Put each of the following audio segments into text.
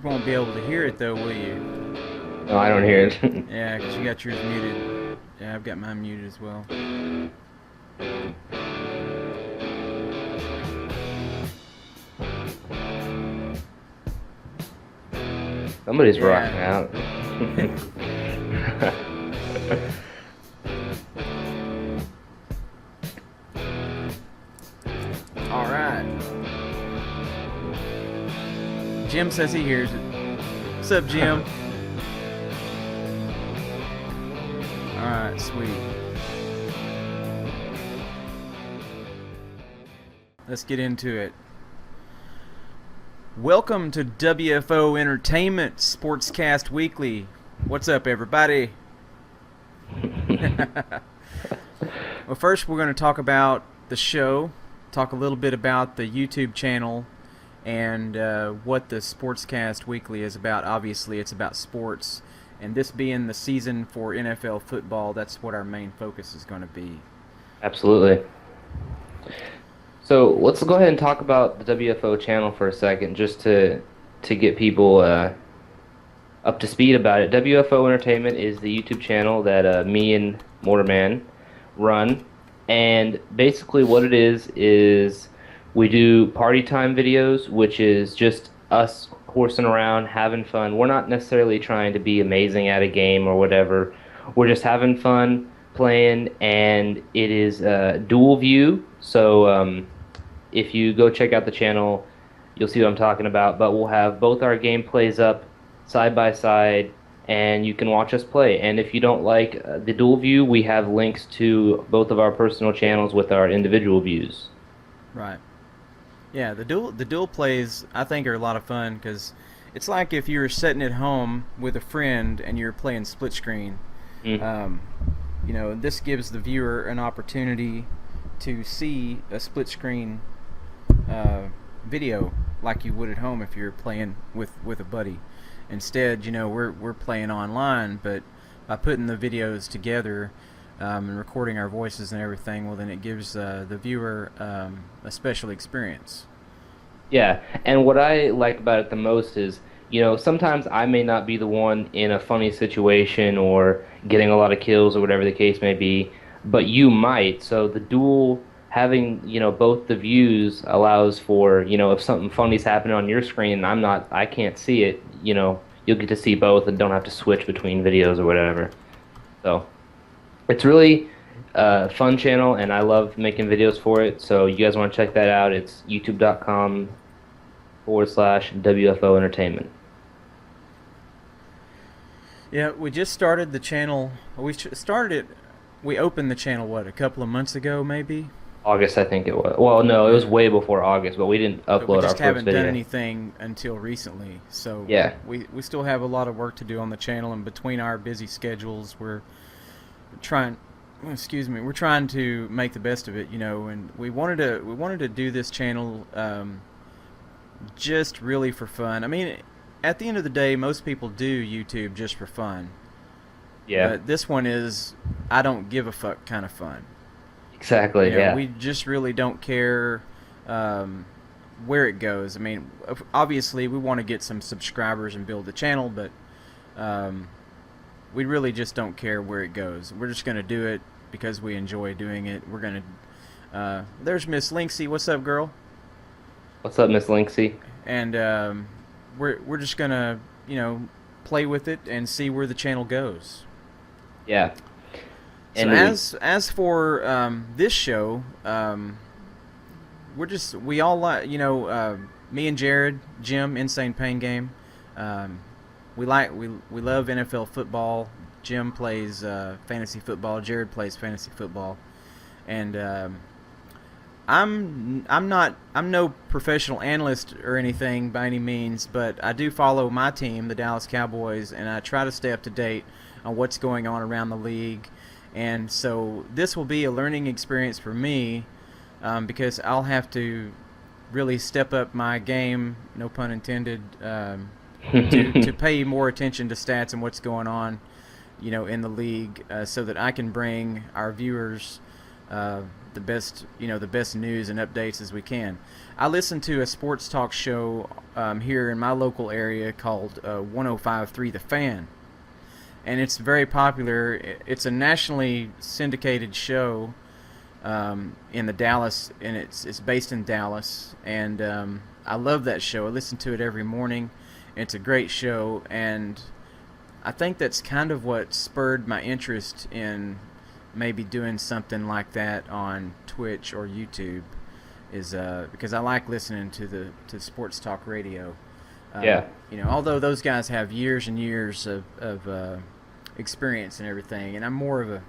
won't be able to hear it though, will you? No, I don't hear it. Yeah, because you got yours muted. Yeah, I've got mine muted as well. Somebody's rocking Yeah. out. All right. Jim says he hears it. What's up, Jim? All right, sweet. Let's get into it. Welcome to WFO Entertainment Sportscast Weekly. What's up, everybody? Well, first we're going to talk about the show, talk a little bit about the YouTube channel, and what the Sportscast Weekly is about. Obviously, it's about sports, and this being the season for NFL football, that's what our main focus is going to be. Absolutely. So let's go ahead and talk about the WFO channel for a second, just to get people up to speed about it. WFO Entertainment is the YouTube channel that me and Mortarman run, and basically what it is we do party time videos, which is just us horsing around, having fun. We're not necessarily trying to be amazing at a game or whatever. We're just having fun playing, and it is dual view. So if you go check out the channel, you'll see what I'm talking about. But we'll have both our gameplays up side by side, and you can watch us play. And if you don't like the dual view, we have links to both of our personal channels with our individual views. Right. Yeah, the dual plays I think are a lot of fun because it's like if you were sitting at home with a friend and you're playing split screen. Mm. Um, this gives the viewer an opportunity to see a split screen video like you would at home if you're playing with a buddy. Instead, we're playing online, but by putting the videos together and recording our voices and everything, well, then it gives the viewer a special experience. Yeah, and what I like about it the most is, sometimes I may not be the one in a funny situation or getting a lot of kills or whatever the case may be, but you might. So the dual having, both the views allows for, if something funny's happening on your screen and I can't see it, you'll get to see both and don't have to switch between videos or whatever. So it's really a fun channel, and I love making videos for it. So you guys want to check that out? It's youtube.com/WFO Entertainment. Yeah, we just started the channel. Started it. We opened the channel a couple of months ago, maybe. August, I think it was. Well, no, it was Yeah. way before August, but we didn't But we upload our just first haven't done video. anything until recently. So Yeah, we still have a lot of work to do on the channel, and between our busy schedules, we're trying. Excuse me, we're trying to make the best of it, and we wanted to do this channel just really for fun. I mean, at the end of the day, most people do YouTube just for fun, yeah, but this one is I don't give a fuck kind of fun. exactly. Yeah, We just really don't care where it goes. I mean, obviously we want to get some subscribers and build the channel, but um, we really just don't care where it goes. We're just gonna do it because we enjoy doing it. We're gonna. There's Miss Linksy. What's up, girl? what's up, Miss Linksy? And we're just gonna play with it and see where the channel goes. Yeah, So and as for this show, we all like me and Jared, Jim, Insane Pain Game. We love NFL football. Jim plays fantasy football. Jared plays fantasy football, and I'm no professional analyst or anything by any means, but I do follow my team, the Dallas Cowboys, and I try to stay up to date on what's going on around the league. And so this will be a learning experience for me because I'll have to really step up my game, no pun intended, to pay more attention to stats and what's going on, in the league, so that I can bring our viewers the best news and updates as we can. I listen to a sports talk show here in my local area called 105.3 The Fan, and it's very popular. It's a nationally syndicated show in the Dallas, and it's based in Dallas, and I love that show. I listen to it every morning. It's a great show, and I think that's kind of what spurred my interest in maybe doing something like that on Twitch or YouTube, is because I like listening to sports talk radio. Yeah. Although those guys have years and years of experience and everything, and I'm more of a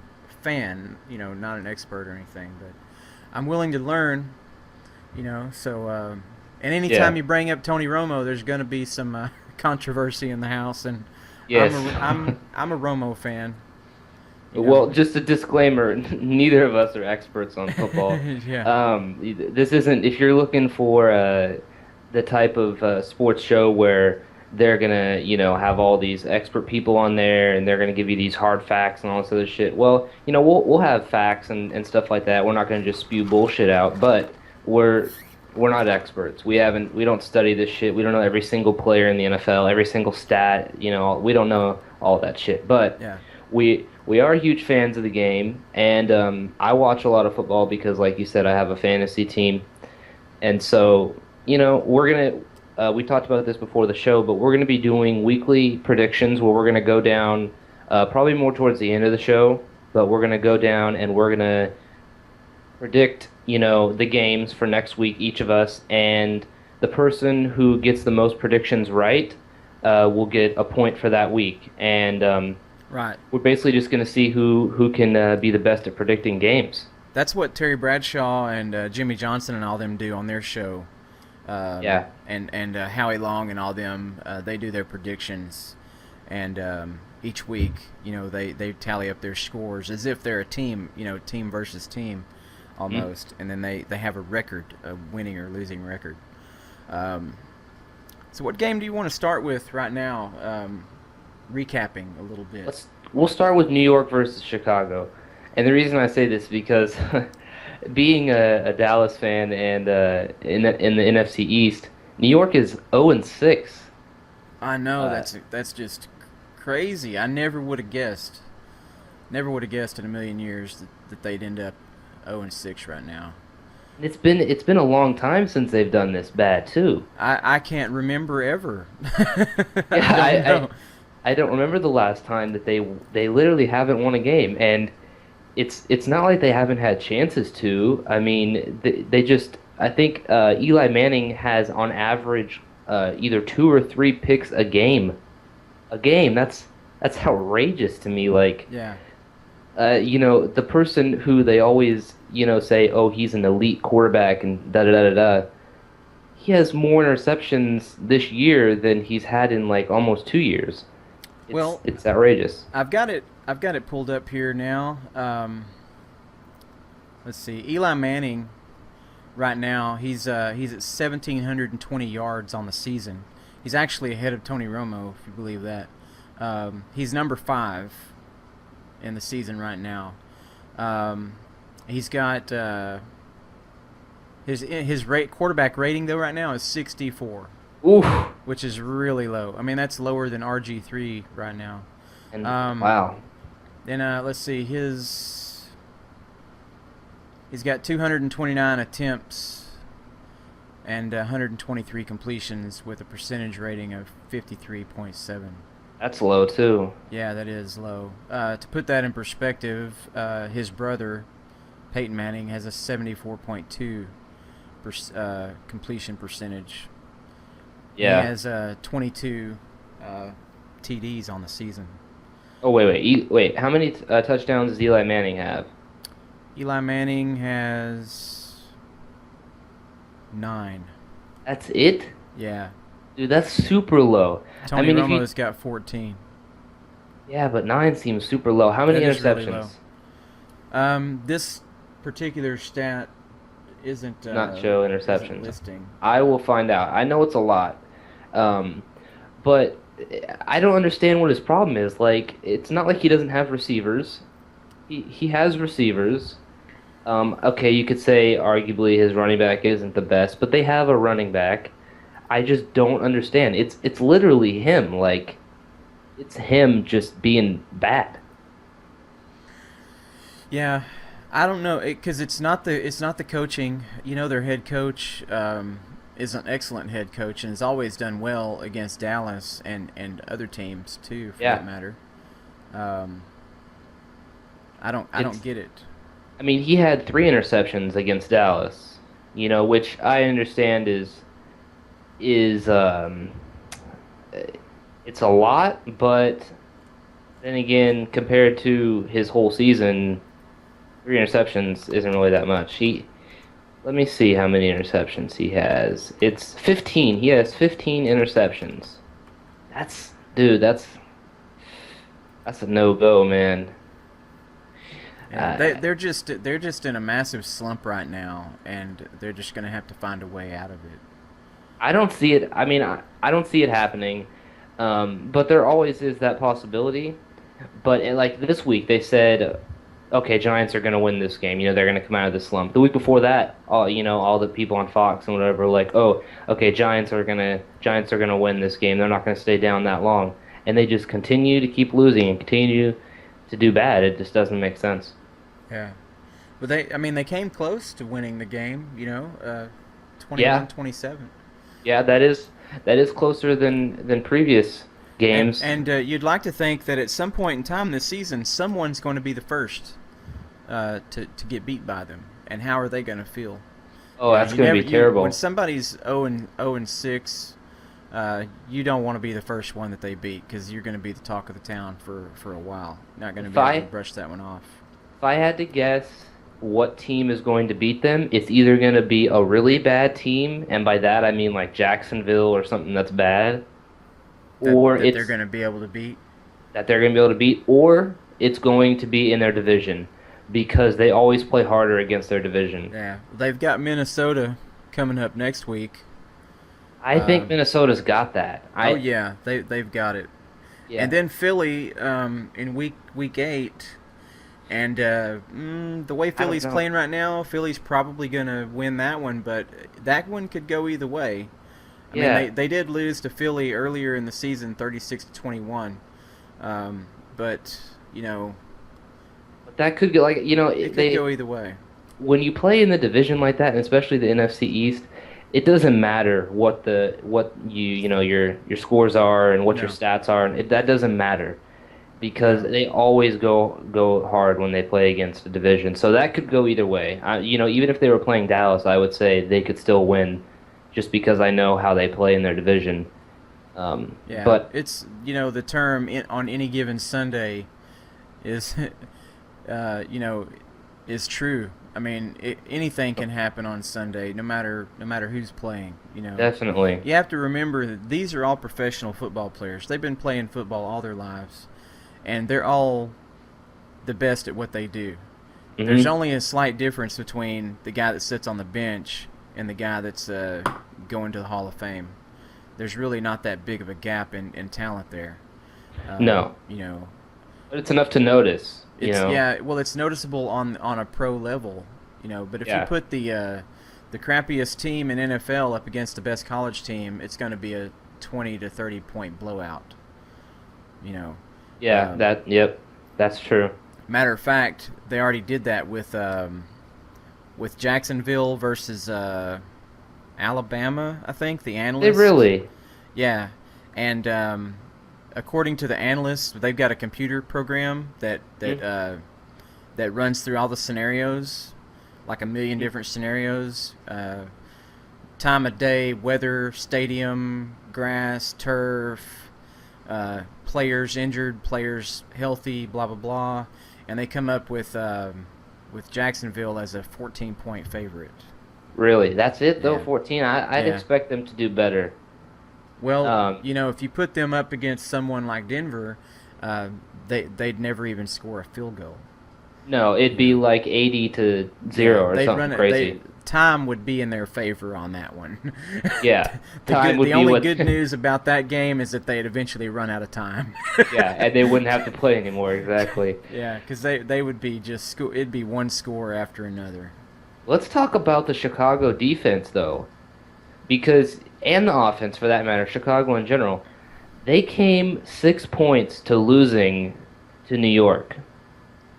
fan, not an expert or anything, but I'm willing to learn, so and anytime Yeah. you bring up Tony Romo, there's going to be some controversy in the house, and Yes. I'm a Romo fan. Well, just a disclaimer, neither of us are experts on football. Yeah. This isn't, if you're looking for the type of sports show where they're gonna, have all these expert people on there and they're gonna give you these hard facts and all this other shit. Well, we'll have facts and stuff like that. We're not gonna just spew bullshit out, but we're not experts. We don't study this shit. We don't know every single player in the NFL, every single stat. We don't know all that shit. But Yeah. we are huge fans of the game, and I watch a lot of football because, like you said, I have a fantasy team, and so we're gonna. We talked about this before the show, but we're gonna be doing weekly predictions where we're gonna go down, probably more towards the end of the show, but we're gonna go down and we're gonna predict, the games for next week, each of us, and the person who gets the most predictions right will get a point for that week, and Right. we're basically just going to see who can be the best at predicting games. That's what Terry Bradshaw and Jimmy Johnson and all them do on their show. Yeah. And Howie Long and all them, they do their predictions, and each week, they tally up their scores as if they're a team, team versus team, almost, and then they have a record, a winning or losing record. So what game do you want to start with right now? Recapping a little bit. We'll start with New York versus Chicago, and the reason I say this is because being a Dallas fan and in the NFC East, New York is 0-6. I know that's just crazy. I never would have guessed. Never would have guessed in a million years that they'd end up 0-6 right now. It's been a long time since they've done this bad too. I can't remember ever. Yeah, I don't remember the last time that they literally haven't won a game, and it's not like they haven't had chances to. I mean, they just, I think Eli Manning has on average either 2 or 3 picks a game. A game. That's outrageous to me. Like, Yeah. the person who they always say, oh, he's an elite quarterback and da da da da da. He has more interceptions this year than he's had in like almost 2 years. It's outrageous. I've got it pulled up here now. Let's see. Eli Manning, right now, he's at 1,720 yards on the season. He's actually ahead of Tony Romo, if you believe that. He's number 5 in the season right now. He's got his quarterback rating though right now is 64. Oof. Which is really low. I mean, that's lower than RG3 right now. And wow. Then let's see, he's got 229 attempts and 123 completions with a percentage rating of 53.7. That's low too. Yeah, that is low. To put that in perspective, his brother Peyton Manning has a 74.2 completion percentage. Yeah. He has 22 TDs on the season. Oh wait. How many touchdowns does Eli Manning have? Eli Manning has 9. That's it? Yeah. Dude, that's super low. Tony Romo's got 14. Yeah, but 9 seems super low. How many That is really interceptions? low. This particular stat isn't Not show interceptions. isn't listing. I will find out. I know it's a lot. But I don't understand what his problem is. Like, it's not like he doesn't have receivers. He has receivers. Okay, you could say arguably his running back isn't the best, but they have a running back. I just don't understand. It's literally him. Like it's him just being bad. Yeah, I don't know because it's not the coaching. Their head coach is an excellent head coach and has always done well against Dallas and other teams too, for that Yeah, matter. Um, I don't it's. get it. I mean, he had 3 interceptions against Dallas. Which I understand is it's a lot, but then again, compared to his whole season, 3 interceptions isn't really that much. Let me see how many interceptions he has. It's 15. He has 15 interceptions. Dude, that's a no-go, man. Yeah, they Uh, they're just in a massive slump right now, and they're just gonna have to find a way out of it. I don't see it. I mean, I don't see it happening. But there always is that possibility. But like this week, they said, okay, Giants are going to win this game. They're going to come out of the slump. The week before that, all the people on Fox and whatever were like, oh, okay, Giants are gonna win this game. They're not going to stay down that long, and they just continue to keep losing and continue to do bad. It just doesn't make sense. Yeah, but I mean, they came close to winning the game. 21, Yeah, 27. yeah, that is closer than previous And games. and you'd like to think that at some point in time this season, someone's going to be the first to get beat by them. And how are they going to feel? Oh, that's You going to never be you when terrible. somebody's 0-6, you don't want to be the first one that they beat because you're going to be the talk of the town for a while. Not going to If be able to I brush that one off. If I had to guess what team is going to beat them, it's either going to be a really bad team, and by that I mean like Jacksonville or something that's bad, That or that they're it's going to be able to beat. that they're going to be able to beat, or it's going to be in their division because they always play harder against their division. Yeah, they've got Minnesota coming up next week. I think Um, Minnesota's got that. oh I yeah, they've got it. And Yeah, then Philly in week 8. And the way I don't Philly's know. playing right now, Philly's probably going to win that one, but that one could go either way. I mean, they, Yeah, they did lose to Philly earlier in the season, 36-21. But, but that could get like it could they go either way. when you play in the division like that, and especially the NFC East, it doesn't matter what your scores are and what your No, stats are. That doesn't matter because no. they always go hard when they play against the division. So that could go either way. Even if they were playing Dallas, I would say they could still win, just because I know how they play in their division. Yeah, But it's, the term on any given Sunday is, uh, you know, is true. I mean, anything can happen on Sunday, no matter who's playing. definitely, You have to remember that these are all professional football players. They've been playing football all their lives, and they're all the best at what they do. There's hmm only a slight difference between the guy that sits on the bench and the guy that's going to the Hall of Fame. There's really not that big of a gap in talent there. Um, no, you know, but it's enough to notice. it's yeah. Well, it's noticeable on a pro level. But if you Yeah. put the crappiest team in NFL up against the best college team, it's going to be a 20 to 30 point blowout. You know, Yeah, um, yep, that's true. Matter of fact, they already did that with Jacksonville versus Alabama. I think the They analyst. really, Yeah, and according to the analysts, they've got a computer program that runs through all the scenarios, like a million Mhm. different scenarios, time of day, weather, stadium, grass, turf, players injured, players healthy, blah blah blah, and they come up with Jacksonville as a 14-point favorite. really, that's it though. Yeah, 14. I'd yeah. expect them to do better. Well, Um, if you put them up against someone like Denver, uh, they'd never even score a field goal. no, it'd You be know, like 80 to yeah, 0 or they'd something run it. crazy. time would be in their favor on that one. Yeah, time would The be only what. good news about that game is that they'd eventually run out of time. Yeah, and they wouldn't have to play anymore. Exactly. Yeah, because they would be it'd be one score after another. Let's talk about the Chicago defense though, because and the offense for that matter, Chicago in general. They came 6 points to losing to New York.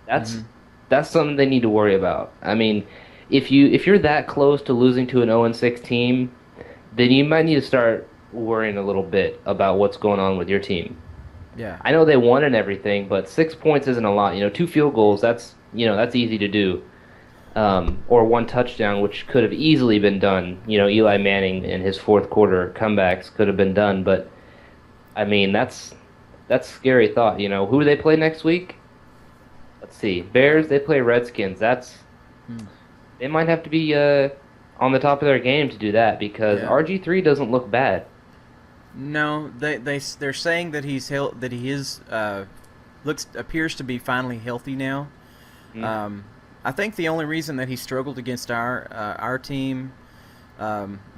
That's Hmm. that's something they need to worry about. I mean, if you're that close to losing to an 0-6 team, then you might need to start worrying a little bit about what's going on with your team. Yeah, I know they won and everything, but 6 points isn't a lot. Two field goals, that's easy to do. Or one touchdown, which could have easily been done. Eli Manning in his fourth quarter comebacks could have been done, but I mean that's scary thought. Who do they play next week? Let's see. Bears, they play Redskins. They might have to be on the top of their game to do that because yeah. RG3 doesn't look bad. No, they're saying that that he is looks appears to be finally healthy now. Hmm. Um, I think the only reason that he struggled against our team,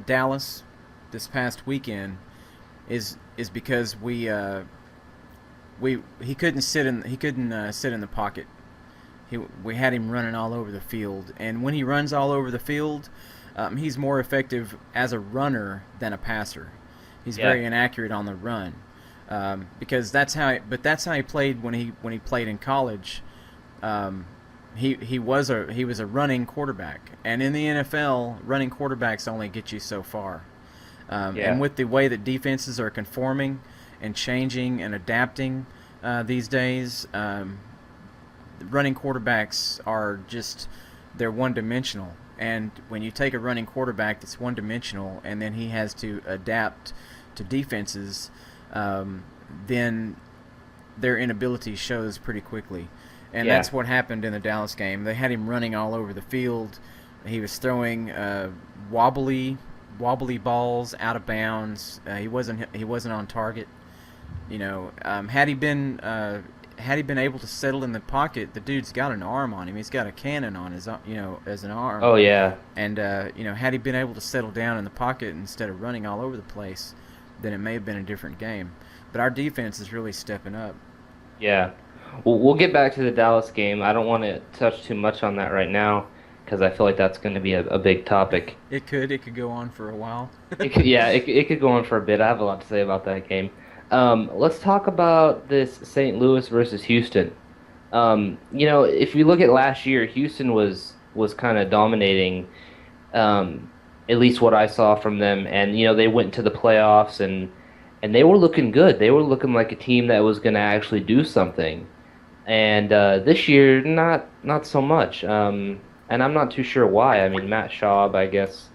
Dallas, this past weekend, is because we he couldn't sit in the pocket. We had him running all over the field, and when he runs all over the field, he's more effective as a runner than a passer. He's Yeah. very inaccurate on the run, because that's how he played when he played in college. Um, he was a running quarterback, and in the NFL, running quarterbacks only get you so far. And Yeah. with the way that defenses are conforming and changing and adapting these days, running quarterbacks are just they're one dimensional. And when you take a running quarterback that's one dimensional, and then he has to adapt to defenses, then their inability shows pretty quickly. And Yeah. that's what happened in the Dallas game. They had him running all over the field. He was throwing wobbly, wobbly balls out of bounds. He wasn't on target. Had he been able to settle in the pocket, the dude's got an arm on him. He's got a cannon on his as an arm. Oh yeah. And had he been able to settle down in the pocket instead of running all over the place, then it may have been a different game. But our defense is really stepping up. Yeah. Well, we'll get back to the Dallas game. I don't want to touch too much on that right now because I feel like that's going to be a big topic. It could go on for a while. It could go on for a bit. I have a lot to say about that game. Let's talk about this St. Louis versus Houston. If you look at last year, Houston was kind of dominating, at least what I saw from them. And they went to the playoffs and they were looking good. They were looking like a team that was going to actually do something. And this year, not so much. And I'm not too sure why. I mean, Matt Schaub, I guess.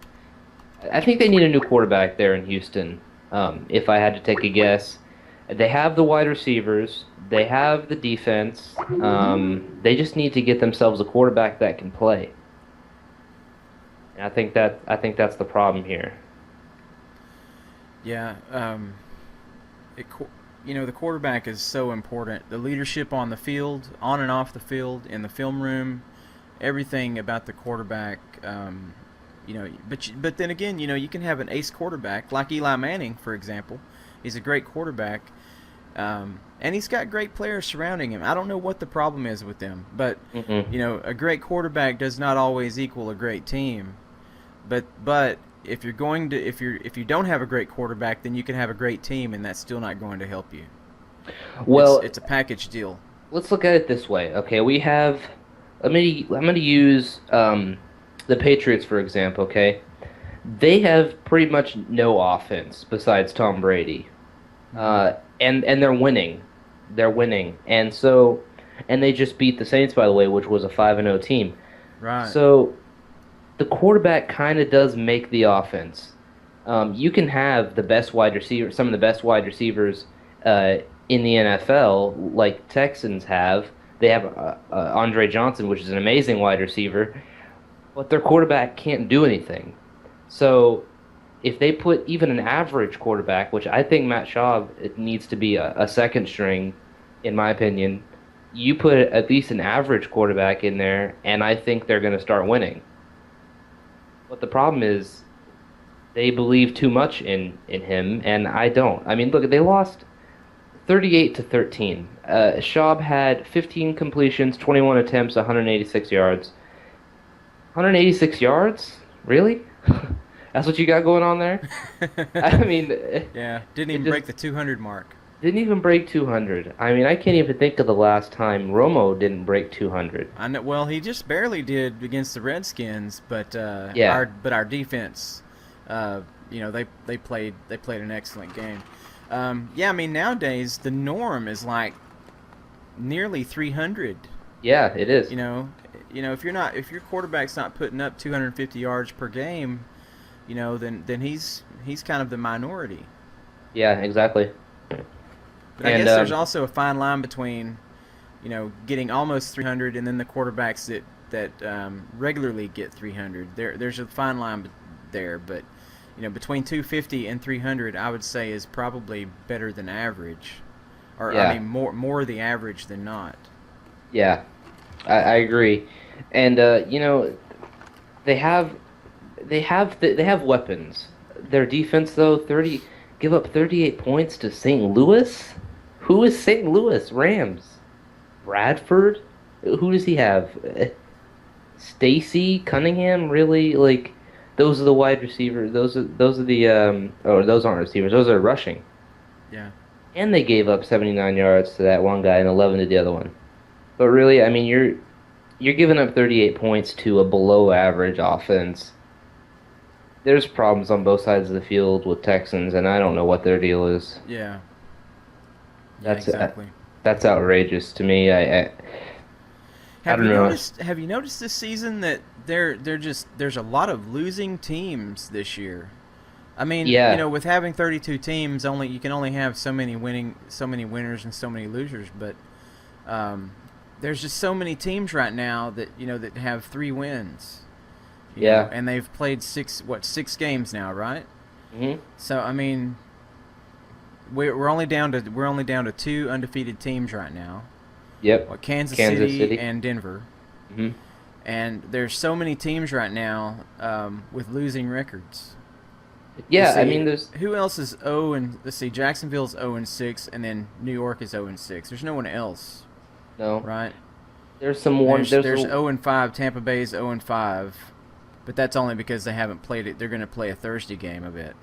I think they need a new quarterback there in Houston. If I had to take a guess, they have the wide receivers, they have the defense. They just need to get themselves a quarterback that can play. And I think that's the problem here. Yeah. The quarterback is so important. The leadership on the field, on and off the field, in the film room, everything about the quarterback. But then again, you can have an ace quarterback like Eli Manning, for example. He's a great quarterback, and he's got great players surrounding him. I don't know what the problem is with them, but Mm-mm. a great quarterback does not always equal a great team. But if you don't have a great quarterback, then you can have a great team, and that's still not going to help you. Well, It's a package deal. let's look at it this way. Okay, we have. I'm gonna use the Patriots for example. Okay, they have pretty much no offense besides Tom Brady, Mm-hmm. and they're winning. They're winning, and they just beat the Saints, by the way, which was a 5-0 team. Right. So the quarterback kind of does make the offense. You can have the best wide receiver, some of the best wide receivers in the NFL, like Texans have. They have Andre Johnson, which is an amazing wide receiver, but their quarterback can't do anything. So if they put even an average quarterback, which I think Matt Schaub it needs to be a second string, in my opinion, you put at least an average quarterback in there, and I think they're going to start winning. But the problem is they believe too much in him, and I don't. I mean, look, they lost 38 to 13. Schaub had 15 completions, 21 attempts, 186 yards. 186 yards? Really? That's what you got going on there? I mean, Yeah, didn't it even just break the 200 mark. didn't even break 200. I mean, I can't even think of the last time Romo didn't break 200. I know. Well, he just barely did against the Redskins, but Yeah, our defense, they played an excellent game. Yeah, I mean nowadays the norm is like nearly 300. yeah, it is. You know, if your quarterback's not putting up 250 yards per game, then he's kind of the minority. Yeah, exactly. But I And guess there's also a fine line between getting almost 300 and then the quarterbacks that regularly get 300. There's a fine line there, but between 250 and 300, I would say is probably better than average, or I yeah, mean more the average than not. yeah, I agree. And they have they have weapons. Their defense though, 30 give up 38 points to St. Louis. Who is St. Louis? Rams. Bradford? Who does he have? Stacy Cunningham? Really? Like those are the wide receivers. Those are the or those aren't receivers. Those are rushing. Yeah. And they gave up 79 yards to that one guy and 11 to the other one. But really, I mean, you're giving up 38 points to a below average offense. There's problems on both sides of the field with Texans, and I don't know what their deal is. Yeah. Yeah. That's Exactly. that's outrageous to me. I Have don't you know. noticed? Have you noticed this season that there's a lot of losing teams this year? I mean, Yeah, with having 32 teams, you can only have so many winners and so many losers. But um, there's just so many teams right now that have 3 wins. yeah. And they've played six games now, right? Hmm. So I mean, we're only down to 2 undefeated teams right now. Yep. Kansas Kansas City City. and Denver. Hmm. And there's so many teams right now with losing records. Let's Yeah, I see, mean, there's who else is 0 and let's see, Jacksonville's 0-6, and then New York is 0-6. There's no one else, no. right? There's some one. There's 0-5. Tampa Bay's 0-5, but that's only because they haven't played it. They're going to play a Thursday game, I bet.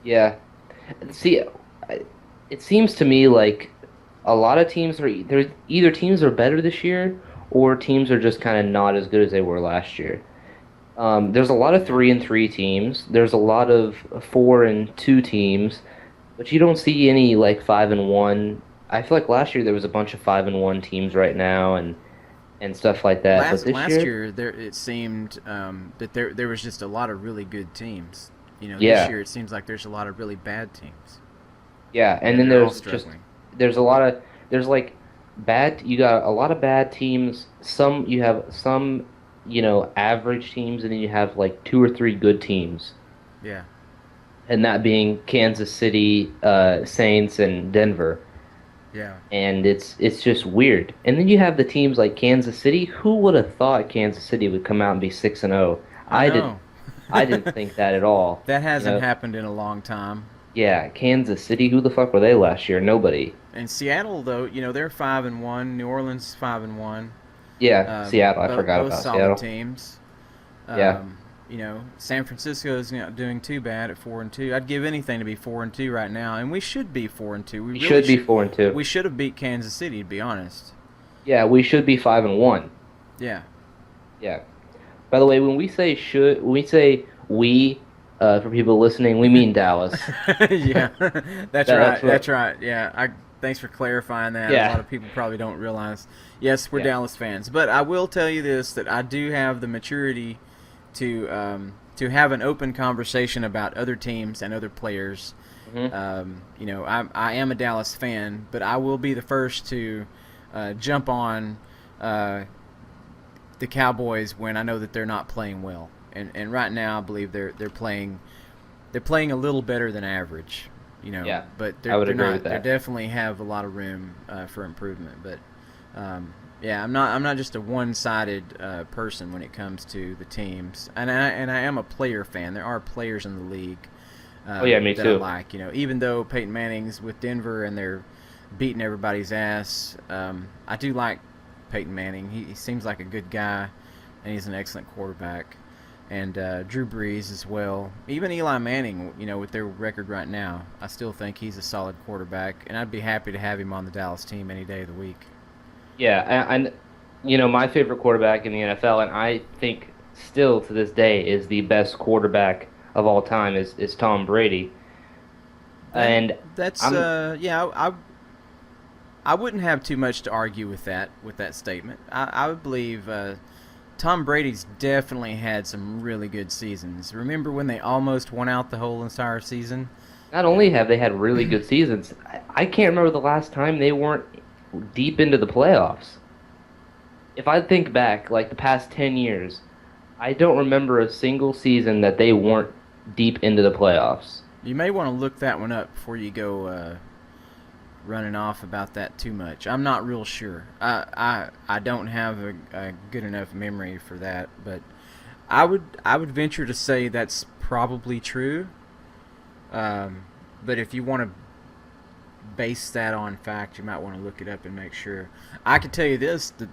Yeah. See, I- it seems to me like a lot of teams are either teams are better this year or teams are just kind of not as good as they were last year. There's a lot of 3-3 teams. There's a lot of 4-2 teams, but you don't see any like 5-1. I feel like last year there was a bunch of 5-1 teams right now and stuff like that. But this Last year, year, it seemed that there was just a lot of really good teams. This yeah, year it seems like there's a lot of really bad teams, yeah. And and then they're all there's just struggling. there's a lot of there's like bad. You got a lot of bad teams. You have some average teams, and then you have like two or three good teams, Yeah, and that being Kansas City, Saints, and Denver. yeah. And it's just weird. And then you have the teams like Kansas City. Who would have thought Kansas City would come out and be 6-0? I I didn't know. I didn't think that at all. That You hasn't know, happened in a long time. yeah, Kansas City. Who the fuck were they last year? Nobody. And Seattle, though, they're 5-1. New Orleans 5-1. Yeah, Seattle. I forgot Both about solid Seattle. teams. Yeah, San Francisco's not doing too bad at 4-2. I'd give anything to be 4-2 right now, and we should be 4-2. We we really should be should. 4-2. We should have beat Kansas City, to be honest. Yeah, we should be 5-1. Yeah. Yeah. By the way, when we say we, for people listening, we mean Dallas. Yeah, that's That's right. what. That's right. Yeah, thanks for clarifying that. A lot Yeah. of people probably don't realize. Yes, we're Yeah. Dallas fans, but I will tell you this: that I do have the maturity to have an open conversation about other teams and other players. Hmm. I am a Dallas fan, but I will be the first to jump on the Cowboys when I know that they're not playing well. And right now, I believe they're playing a little better than average. Yeah, But I would they're agree not. with They that. definitely have a lot of room for improvement. But Yeah, I'm not just a one-sided person when it comes to the teams, and I am a player fan. There are players in the league Oh yeah, me that I too. like. Even though Peyton Manning's with Denver and they're beating everybody's ass, I do like Peyton Manning. He seems like a good guy, and he's an excellent quarterback. And Drew Brees as well. Even Eli Manning, with their record right now, I still think he's a solid quarterback, and I'd be happy to have him on the Dallas team any day of the week. Yeah, and my favorite quarterback in the NFL, and I think still to this day is the best quarterback of all time is Tom Brady. That And that's I'm yeah. I wouldn't have too much to argue with that statement. I would believe Tom Brady's definitely had some really good seasons. Remember when they almost won out the whole entire season? Not only have they had really good seasons, I can't remember the last time they weren't deep into the playoffs. If I think back, like the past 10 years, I don't remember a single season that they weren't deep into the playoffs. You may want to look that one up before you go running off about that too much. I'm not real sure. I don't have a good enough memory for that, but I would venture to say that's probably true. Um, but if you want to base that on fact, you might want to look it up and make sure. I can tell you this: the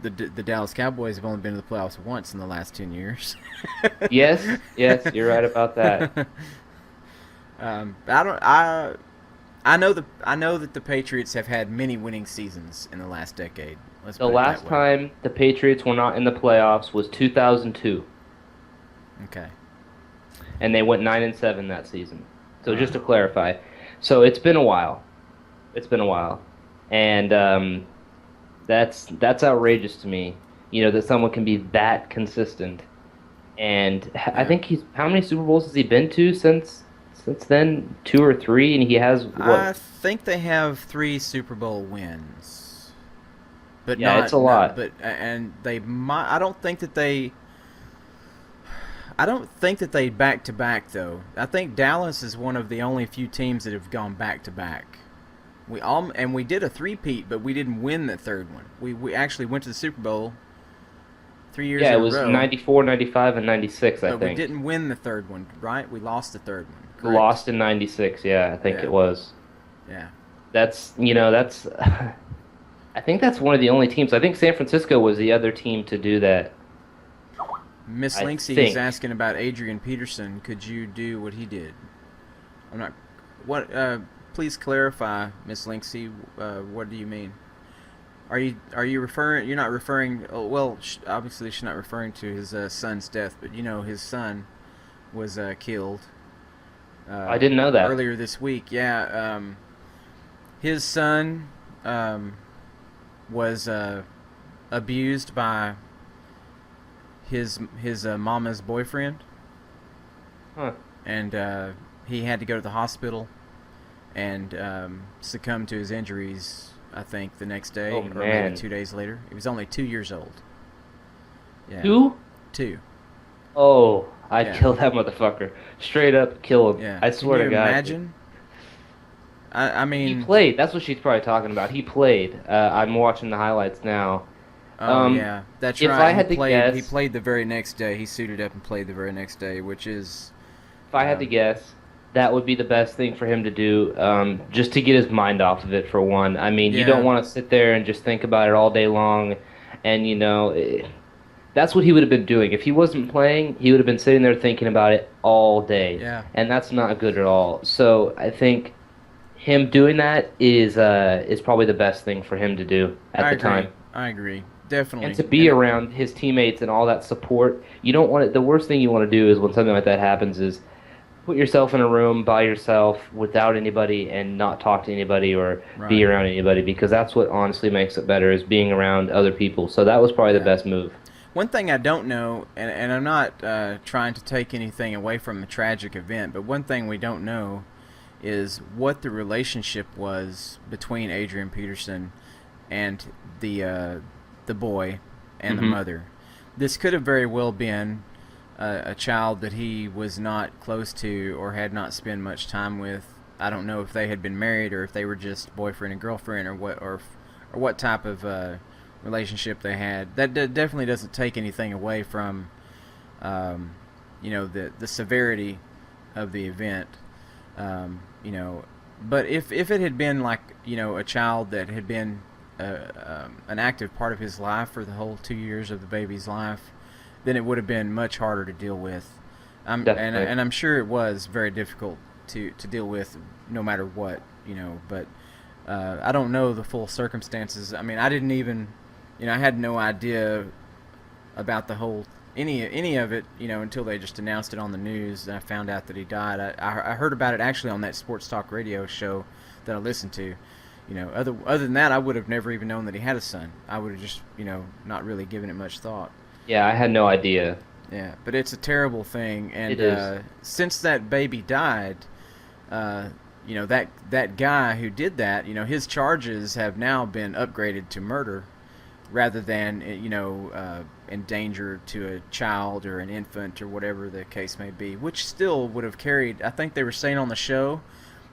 Dallas Cowboys have only been to the playoffs once in the last 10 years. Yes, yes, you're right about that. I don't. I know that the Patriots have had many winning seasons in the last decade. Let's The put it that last way. time the Patriots were not in the playoffs was 2002, Okay. and they went 9-7 that season. So Uh, just to clarify, so it's been a while. It's been a while, and that's outrageous to me. That someone can be that consistent. And I yeah. think he's how many Super Bowls has he been to since then? Two or three, and he has I what? think they have 3 Super Bowl wins, but Yeah, it's a not lot. but and they might. I don't think that they back to back though. I think Dallas is one of the only few teams that have gone back to back. We did a three-peat, but we didn't win the third one. We actually went to the Super Bowl 3 years Yeah, in it a was row, 94, 95, and 96, I but we think. didn't win the third one, right? We lost the third one, correct? Lost in 96, yeah, I think Yeah, it was. yeah. That's I think that's one of the only teams. I think San Francisco was the other team to do that, Miss I Linksey is think. asking about Adrian Peterson. Could you do what he did? I'm not. What? Please clarify, Miss Linksey. What do you mean? Are you referring? You're not referring. Oh, well, obviously she's not referring to his son's death, but his son was killed I uh, didn't know that. earlier this week. Yeah, his son was abused by his mama's boyfriend, Huh. and he had to go to the hospital and succumb to his injuries. I think the next Oh day, or maybe man. 2 days later. He was only 2 years old. Yeah, Two? two. Oh, I'd Yeah, kill that motherfucker. Straight up kill him. yeah. I Can swear you to God, dude. imagine? I He mean, played. That's what she's probably talking about. He played. I'm watching the highlights now. oh Um, yeah, that's if right. I He had to played. He guess, played the very next day. He suited up and played the very next day, which is, if I had to um, guess, that would be the best thing for him to do, just to get his mind off of it for one. I mean, you don't yeah, want to sit there and just think about it all day long, and that's what he would have been doing. If he wasn't playing, he would have been sitting there thinking about it all day, yeah. and that's not good at all. So I think him doing that is probably the best thing for him to do at I the agree. time. I agree. And Definitely. to be And around his teammates and all that support, you don't want it. The worst thing you want to do is when something like that happens is put yourself in a room by yourself without anybody and not talk to anybody or be right. around anybody because that's what honestly makes it better is being around other people. So that was probably the Yeah. best move. One thing I don't know, and I'm not trying to take anything away from the tragic event, but one thing we don't know is what the relationship was between Adrian Peterson and the boy and the Hmm. mother. This could have very well been a child that he was not close to or had not spent much time with. I don't know if they had been married or if they were just boyfriend and girlfriend or what type of relationship they had. That definitely doesn't take anything away from, um, the severity of the event. You know, but if it had been like a child that had been an active part of his life for the whole 2 years of the baby's life, then it would have been much harder to deal with. Definitely. And I'm sure it was very difficult to deal with, no matter what. But I don't know the full circumstances. I mean, I didn't even, I had no idea about the whole any of it, until they just announced it on the news. And I found out that he died. I heard about it actually on that sports talk radio show that I listened to. Other than that, I would have never even known that he had a son. I would have just, not really given it much thought. Yeah, I had no idea. Yeah, but it's a terrible thing, and It is. since that baby died, that guy who did that, his charges have now been upgraded to murder, rather than endanger to a child or an infant or whatever the case may be, which still would have carried. I think they were saying on the show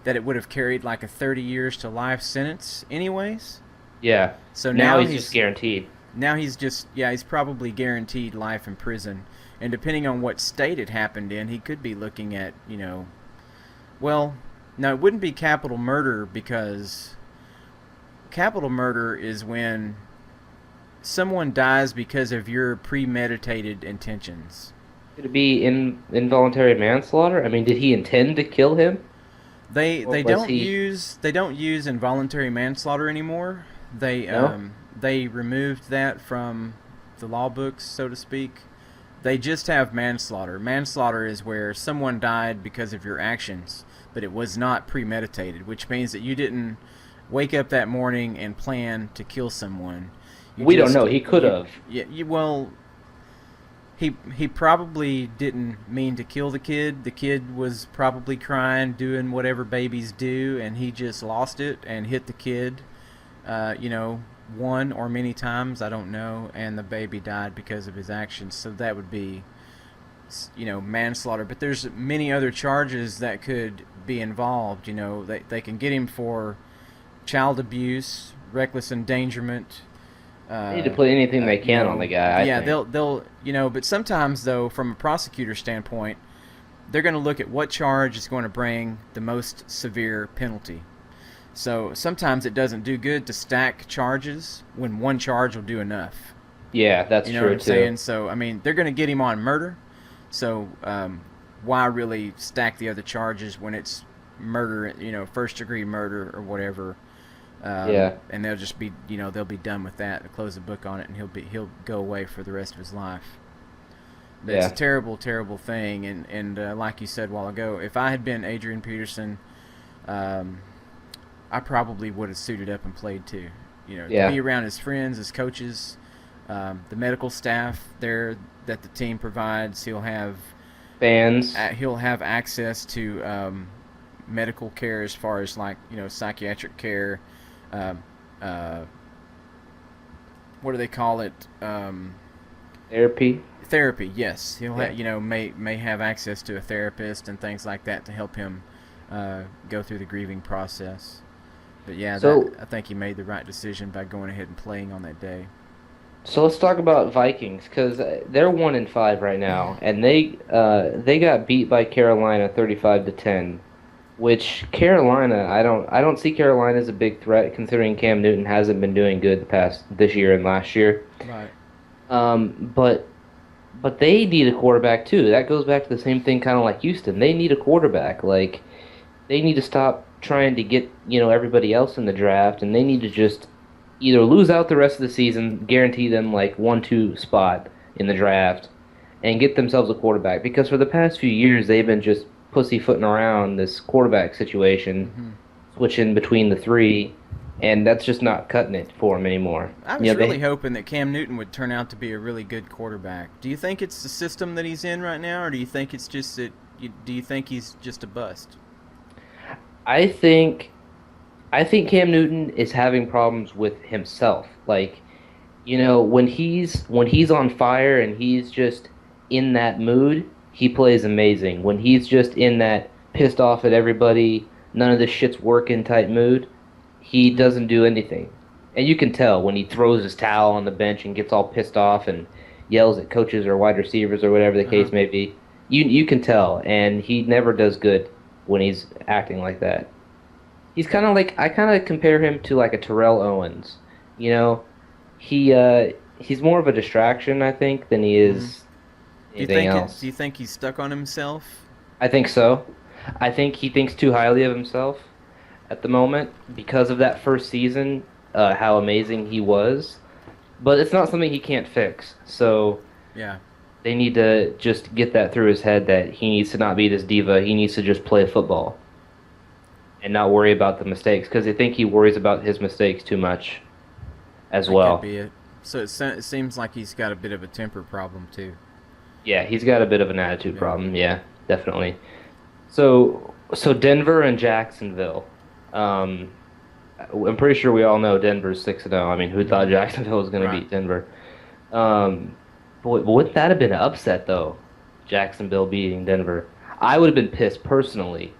that it would have carried like a 30 years to life sentence, anyways. Yeah. So Now now he's just guaranteed. he's probably guaranteed life in prison, and depending on what state it happened in, he could be looking at well, no, it wouldn't be capital murder, because capital murder is when someone dies because of your premeditated intentions. Could it be involuntary manslaughter? I mean, did he intend to kill him, They or they was don't he? use they don't use involuntary manslaughter anymore. No. They removed that from the law books, so to speak. They just have manslaughter. Manslaughter is where someone died because of your actions, but it was not premeditated, which means that you didn't wake up that morning and plan to kill someone. You We don't just know. He could have. well, he probably didn't mean to kill the kid. The kid was probably crying, doing whatever babies do, and he just lost it and hit the kid. One or many times, I don't know, and the baby died because of his actions. So that would be, manslaughter. But there's many other charges that could be involved. They can get him for child abuse, reckless endangerment. They need to put anything they can on the guy, I Yeah, think. they'll but sometimes, though, from a prosecutor standpoint, they're going to look at what charge is going to bring the most severe penalty. So sometimes it doesn't do good to stack charges when one charge will do enough. Yeah, that's You know true what I'm too. saying? So I mean, they're going to get him on murder. So why really stack the other charges when it's murder? First degree murder or whatever. Yeah. And they'll just be, they'll be done with that. They'll close the book on it, and he'll go away for the rest of his life. But it's Yeah. a terrible, terrible thing. And like you said a while ago, if I had been Adrian Peterson, I probably would have suited up and played too. To Yeah. be around his friends, his coaches, the medical staff there that the team provides. Fans. He'll have access to medical care, as far as like psychiatric care. Um, uh, what do they call it? Therapy. Therapy. Yes, he'll Yeah. may have access to a therapist and things like that to help him go through the grieving process. But yeah, So I think he made the right decision by going ahead and playing on that day. So let's talk about Vikings because they're 1-5 right now, and they got beat by Carolina 35-10, which Carolina I don't see Carolina as a big threat considering Cam Newton hasn't been doing good the past this year and last year. Right. But they need a quarterback too. That goes back to the same thing, kind of like Houston. They need a quarterback. Like they need to stop trying to get everybody else in the draft, and they need to just either lose out the rest of the season, guarantee them like 1-2 spot in the draft, and get themselves a quarterback. Because for the past few years, they've been just pussyfooting around this quarterback situation, switching between the three, and that's just not cutting it for them anymore. I was really hoping that Cam Newton would turn out to be a really good quarterback. Do you think it's the system that he's in right now, or do you think it's just that? Do you think he's just a bust? I think Cam Newton is having problems with himself. Like, when he's on fire and he's just in that mood, he plays amazing. When he's just in that pissed off at everybody, none of this shit's working type mood, he doesn't do anything. And you can tell when he throws his towel on the bench and gets all pissed off and yells at coaches or wide receivers or whatever the Uh-huh. case may be. You can tell, and he never does good when he's acting like that. He's kind of like I kind of compare him to like a Terrell Owens. You know, he's more of a distraction, I think, than he Hmm. is anything Do else. you think he's stuck on himself? I think so. I think he thinks too highly of himself at the moment because of that first season, how amazing he was. But it's not something he can't fix. So Yeah. they need to just get that through his head that he needs to not be this diva. He needs to just play football and not worry about the mistakes because I think he worries about his mistakes too much as That could well. be it. So it seems like he's got a bit of a temper problem too. Yeah, he's got a bit of an attitude Yeah. problem. Yeah, definitely. So Denver and Jacksonville. Um, I'm pretty sure we all know Denver's 6-0. I mean, who thought Hmm. Jacksonville was going to Right. beat Denver? Um, boy, wouldn't that have been an upset though? Jacksonville beating Denver. I would have been pissed personally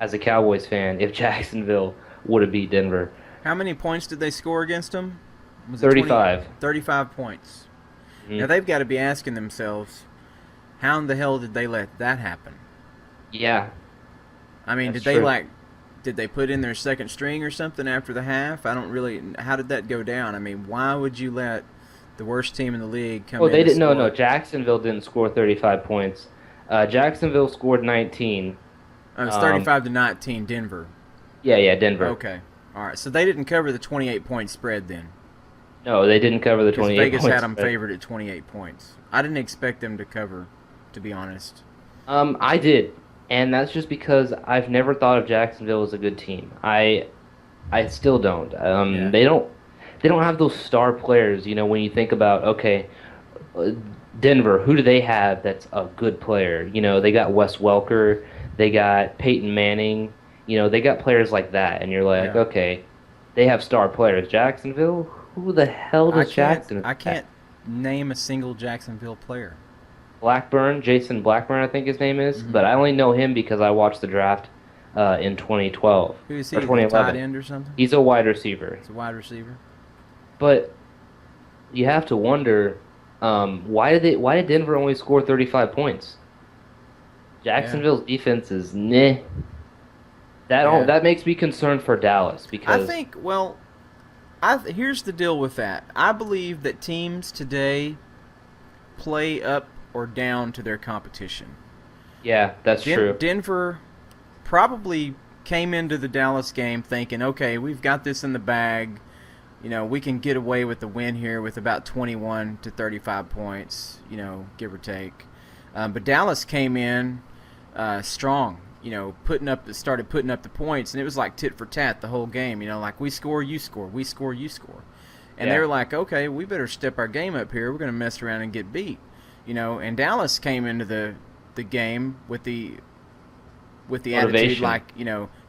as a Cowboys fan if Jacksonville would have beat Denver. How many points did they score against him? Was it 20, 35. 35 points? Now Hmm. they've got to be asking themselves, how in the hell did they let that happen? Yeah, I mean, that's true. did they put in their second string or something after the half? I don't really. How did that go down? I mean, why would you let the worst team in the league come Oh, in they and didn't. No, no. score? Jacksonville didn't score 35 points. Jacksonville scored 19. Oh, it's Um, 35-19 Denver. yeah, yeah, Denver. Okay, all right. So they didn't cover the 28-point spread then, No, they didn't cover the because 28 Vegas point had them spread. favored at 28 points. I didn't expect them to cover, to be honest. I did, and that's just because I've never thought of Jacksonville as a good team. I still don't. Yeah, They don't have those star players. You know, when you think about okay, uh, Denver, who do they have that's a good player? You know, they got Wes Welker, they got Peyton Manning. You know, they got players like that, and you're like, yeah. okay, they have star players. Jacksonville, who the hell does Jacksonville I have? can't name a single Jacksonville player. Blackburn, Jason Blackburn, I think his name is, Hmm. but I only know him because I watched the draft in 2012 Who is or he? The tight 2011. end or something? He's a wide receiver, He's a wide receiver. but you have to wonder why did Denver only score 35 points? Yeah, Jacksonville's defense is meh. yeah. That makes me concerned for Dallas I because think. Well, here's the deal with that. I believe that teams today play up or down to their competition. yeah, that's true. Denver probably came into the Dallas game thinking, okay, we've got this in the bag. You know, we can get away with the win here with about 21 to 35 points, give or take. But Dallas came in strong, started putting up the points, and it was like tit for tat the whole game. Like we score, you score, we score, you score. And they Yeah, were like, okay, we better step our game up here. We're going to mess around and get beat. And Dallas came into the game with the attitude motivation. like,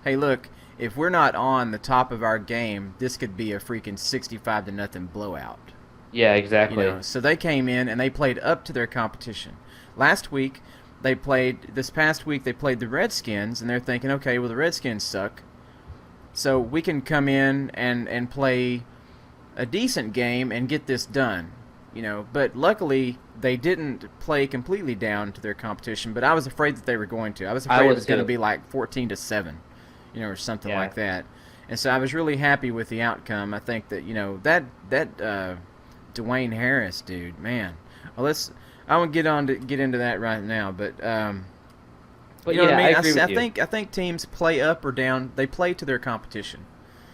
hey, look, if we're not on the top of our game, this could be a freaking 65 to nothing blowout. Yeah, exactly. So they came in and they played up to their competition. This past week they played the Redskins, and they're thinking, okay, well the Redskins suck, so we can come in and play a decent game and get this done. But luckily they didn't play completely down to their competition. But I was afraid that they were going to. I was I afraid it was was going to too. be like 14-7, or something Yeah. like that. And so I was really happy with the outcome. I think that that Dwayne Harris dude, man. Well, I won't get into that right now, but But you know what I yeah, I mean. agree with I you. think I think teams play up or down. They play to their competition.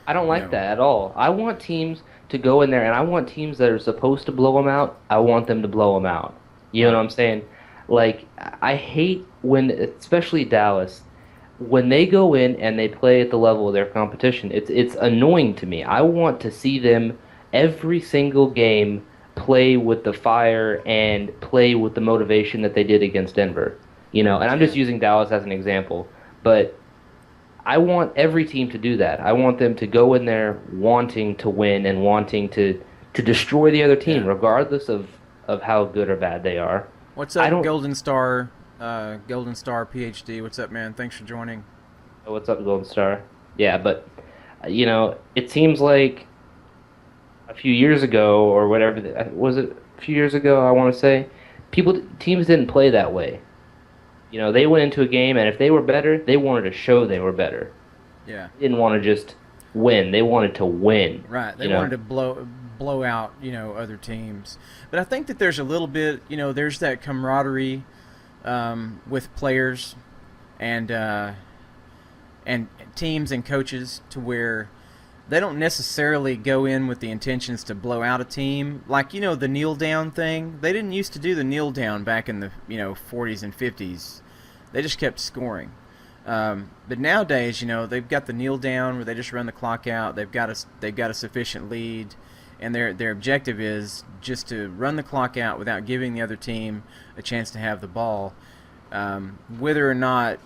I don't You like know. that at all. I want teams to go in there, and I want teams that are supposed to blow them out. I want them to blow them out. You know what Right. I'm saying? Like I hate when, especially Dallas, when they go in and they play at the level of their competition. It's annoying to me. I want to see them every single game play with the fire and play with the motivation that they did against Denver. You know, and I'm just Yeah. using Dallas as an example, but I want every team to do that. I want them to go in there wanting to win and wanting to destroy the other team, Yeah. regardless of how good or bad they are. What's I up, don't Golden Star? Golden Star PhD. What's up, man? Thanks for joining. know what's up, Golden Star. Yeah, but it seems like a few years ago or whatever, was it a few years ago, I want to say, teams didn't play that way. They went into a game, and if they were better, they wanted to show they were better. Yeah. They didn't want to just win. They wanted to win, Right. They you wanted know? to blow out, other teams. But I think that there's a little bit, there's that camaraderie with players and and teams and coaches to where they don't necessarily go in with the intentions to blow out a team. Like, the kneel down thing. They didn't used to do the kneel down back in the, 40s and 50s. They just kept scoring. But nowadays, they've got the kneel down where they just run the clock out. They've got a sufficient lead, and their objective is just to run the clock out without giving the other team a chance to have the ball. Whether or not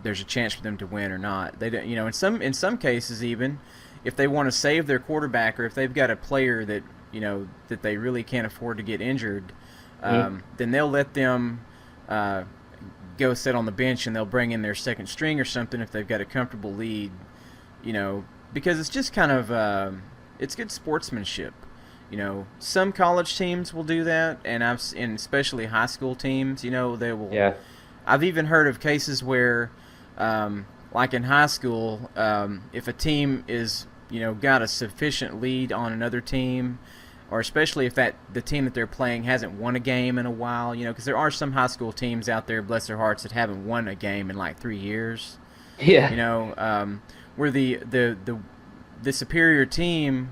there's a chance for them to win or not. They don't, in some cases even, if they want to save their quarterback or if they've got a player that that they really can't afford to get injured, then they'll let them go sit on the bench and they'll bring in their second string or something if they've got a comfortable lead, because it's just kind of it's good sportsmanship. Some college teams will do that, and especially high school teams, they will. Yeah. I've even heard of cases where, like in high school, if a team is got a sufficient lead on another team, or especially if the team that they're playing hasn't won a game in a while, because there are some high school teams out there, bless their hearts, that haven't won a game in like 3 years. Yeah. Where the superior team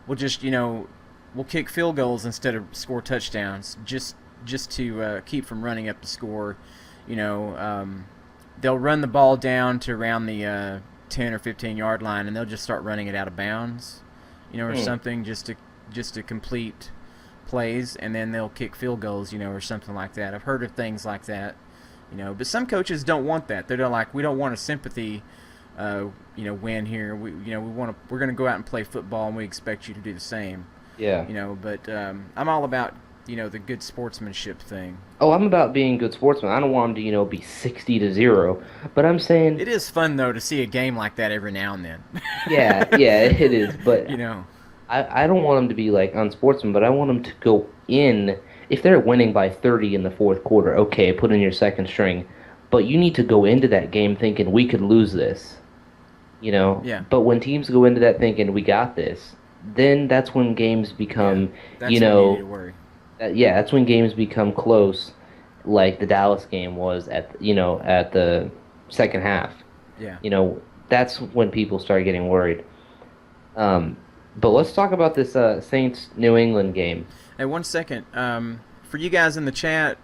will just will kick field goals instead of score touchdowns, just to keep from running up the score. They'll run the ball down to around the 10 or 15 yard line, and they'll just start running it out of bounds, or something, just to complete plays, and then they'll kick field goals, or something like that. I've heard of things like that, but some coaches don't want that. They're like, we don't want a sympathy, win here. We're going to go out and play football, and we expect you to do the same. Yeah. But I'm all about the good sportsmanship thing. Oh, I'm about being good sportsman. I don't want them to, be 60-0, but I'm saying, It is fun though to see a game like that every now and then. yeah, yeah, it is. But you know, I don't want them to be like unsportsman, but I want them to go in. If they're winning by 30 in the fourth quarter, okay, put in your second string, but you need to go into that game thinking we could lose this. Yeah. But when teams go into that thinking we got this, then that's when games become, that's when you need to worry. yeah, that's when games become close, like the Dallas game was at the second half. Yeah. That's when people start getting worried. But let's talk about this Saints New England game. Hey, 1 second. For you guys in the chat,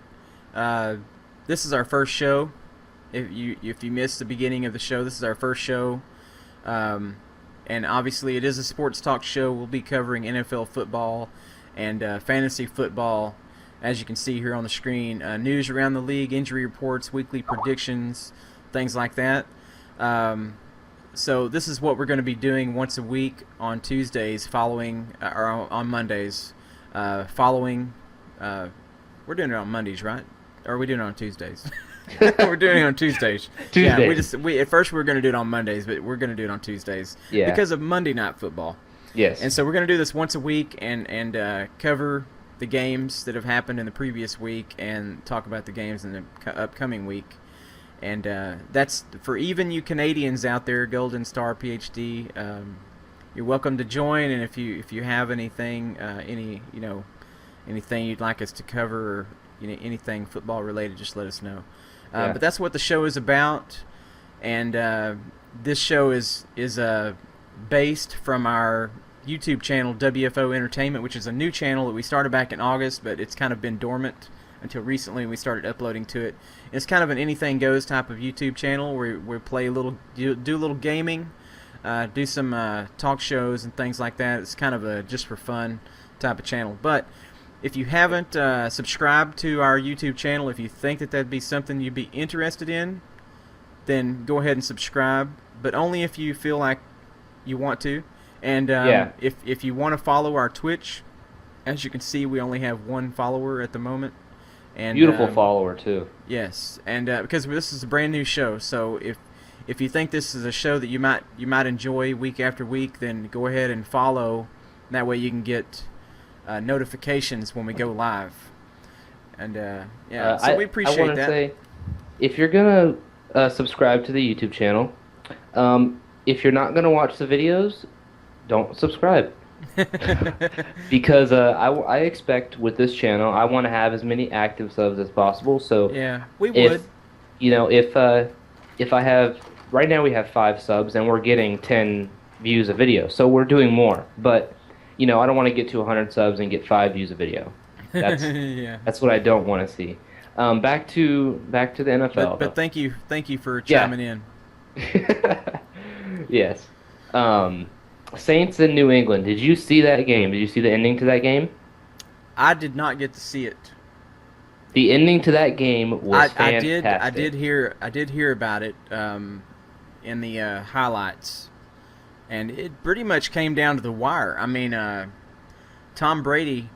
this is our first show. If you missed the beginning of the show, this is our first show. And obviously it is a sports talk show. We'll be covering NFL football and fantasy football, as you can see here on the screen. News around the league, injury reports, weekly predictions, things like that. So this is what we're going to be doing once a week on Tuesdays, or on Mondays. We're doing it on Mondays, right? Or are we doing it on Tuesdays? We're doing it on Tuesdays. Tuesdays. Yeah, at first we were going to do it on Mondays, but we're going to do it on Tuesdays. Yeah. Because of Monday Night Football. Yes. And so we're going to do this once a week and cover the games that have happened in the previous week and talk about the games in the upcoming week. And that's for even you Canadians out there, Golden Star PhD. You're welcome to join, and if you have anything, anything you'd like us to cover, or anything football related, just let us know. But that's what the show is about, and this show is based from our YouTube channel, WFO Entertainment, which is a new channel that we started back in August, but it's kind of been dormant until recently. We started uploading to it. It's kind of an anything goes type of YouTube channel where we play do a little gaming, do some talk shows and things like that. It's kind of a just for fun type of channel. But if you haven't subscribed to our YouTube channel, if you think that that'd be something you'd be interested in, then go ahead and subscribe. But only if you feel like you want to. And if you want to follow our Twitch, as you can see, we only have one follower at the moment. And beautiful follower too. Yes, and because this is a brand new show, so if you think this is a show that you might enjoy week after week, then go ahead and follow. That way you can get notifications when we go live. And yeah, so we I appreciate want to that. say, if you're gonna subscribe to the YouTube channel, if you're not gonna watch the videos, don't subscribe. Because I expect with this channel, I want to have as many active subs as possible. So Yeah, we would. if if I have right now we have 5 subs and we're getting 10 views a video, so we're doing more. But I don't want to get to 100 subs and get 5 views a video. That's Yeah. that's what I don't want to see. Back to the NFL But though. thank you for Yeah. chiming in. Yes. Um, Saints in New England. Did you see that game? Did you see the ending to that game? I did not get to see it. The ending to that game was I fantastic. did hear about it in the highlights, and it pretty much came down to the wire. I mean, Tom Brady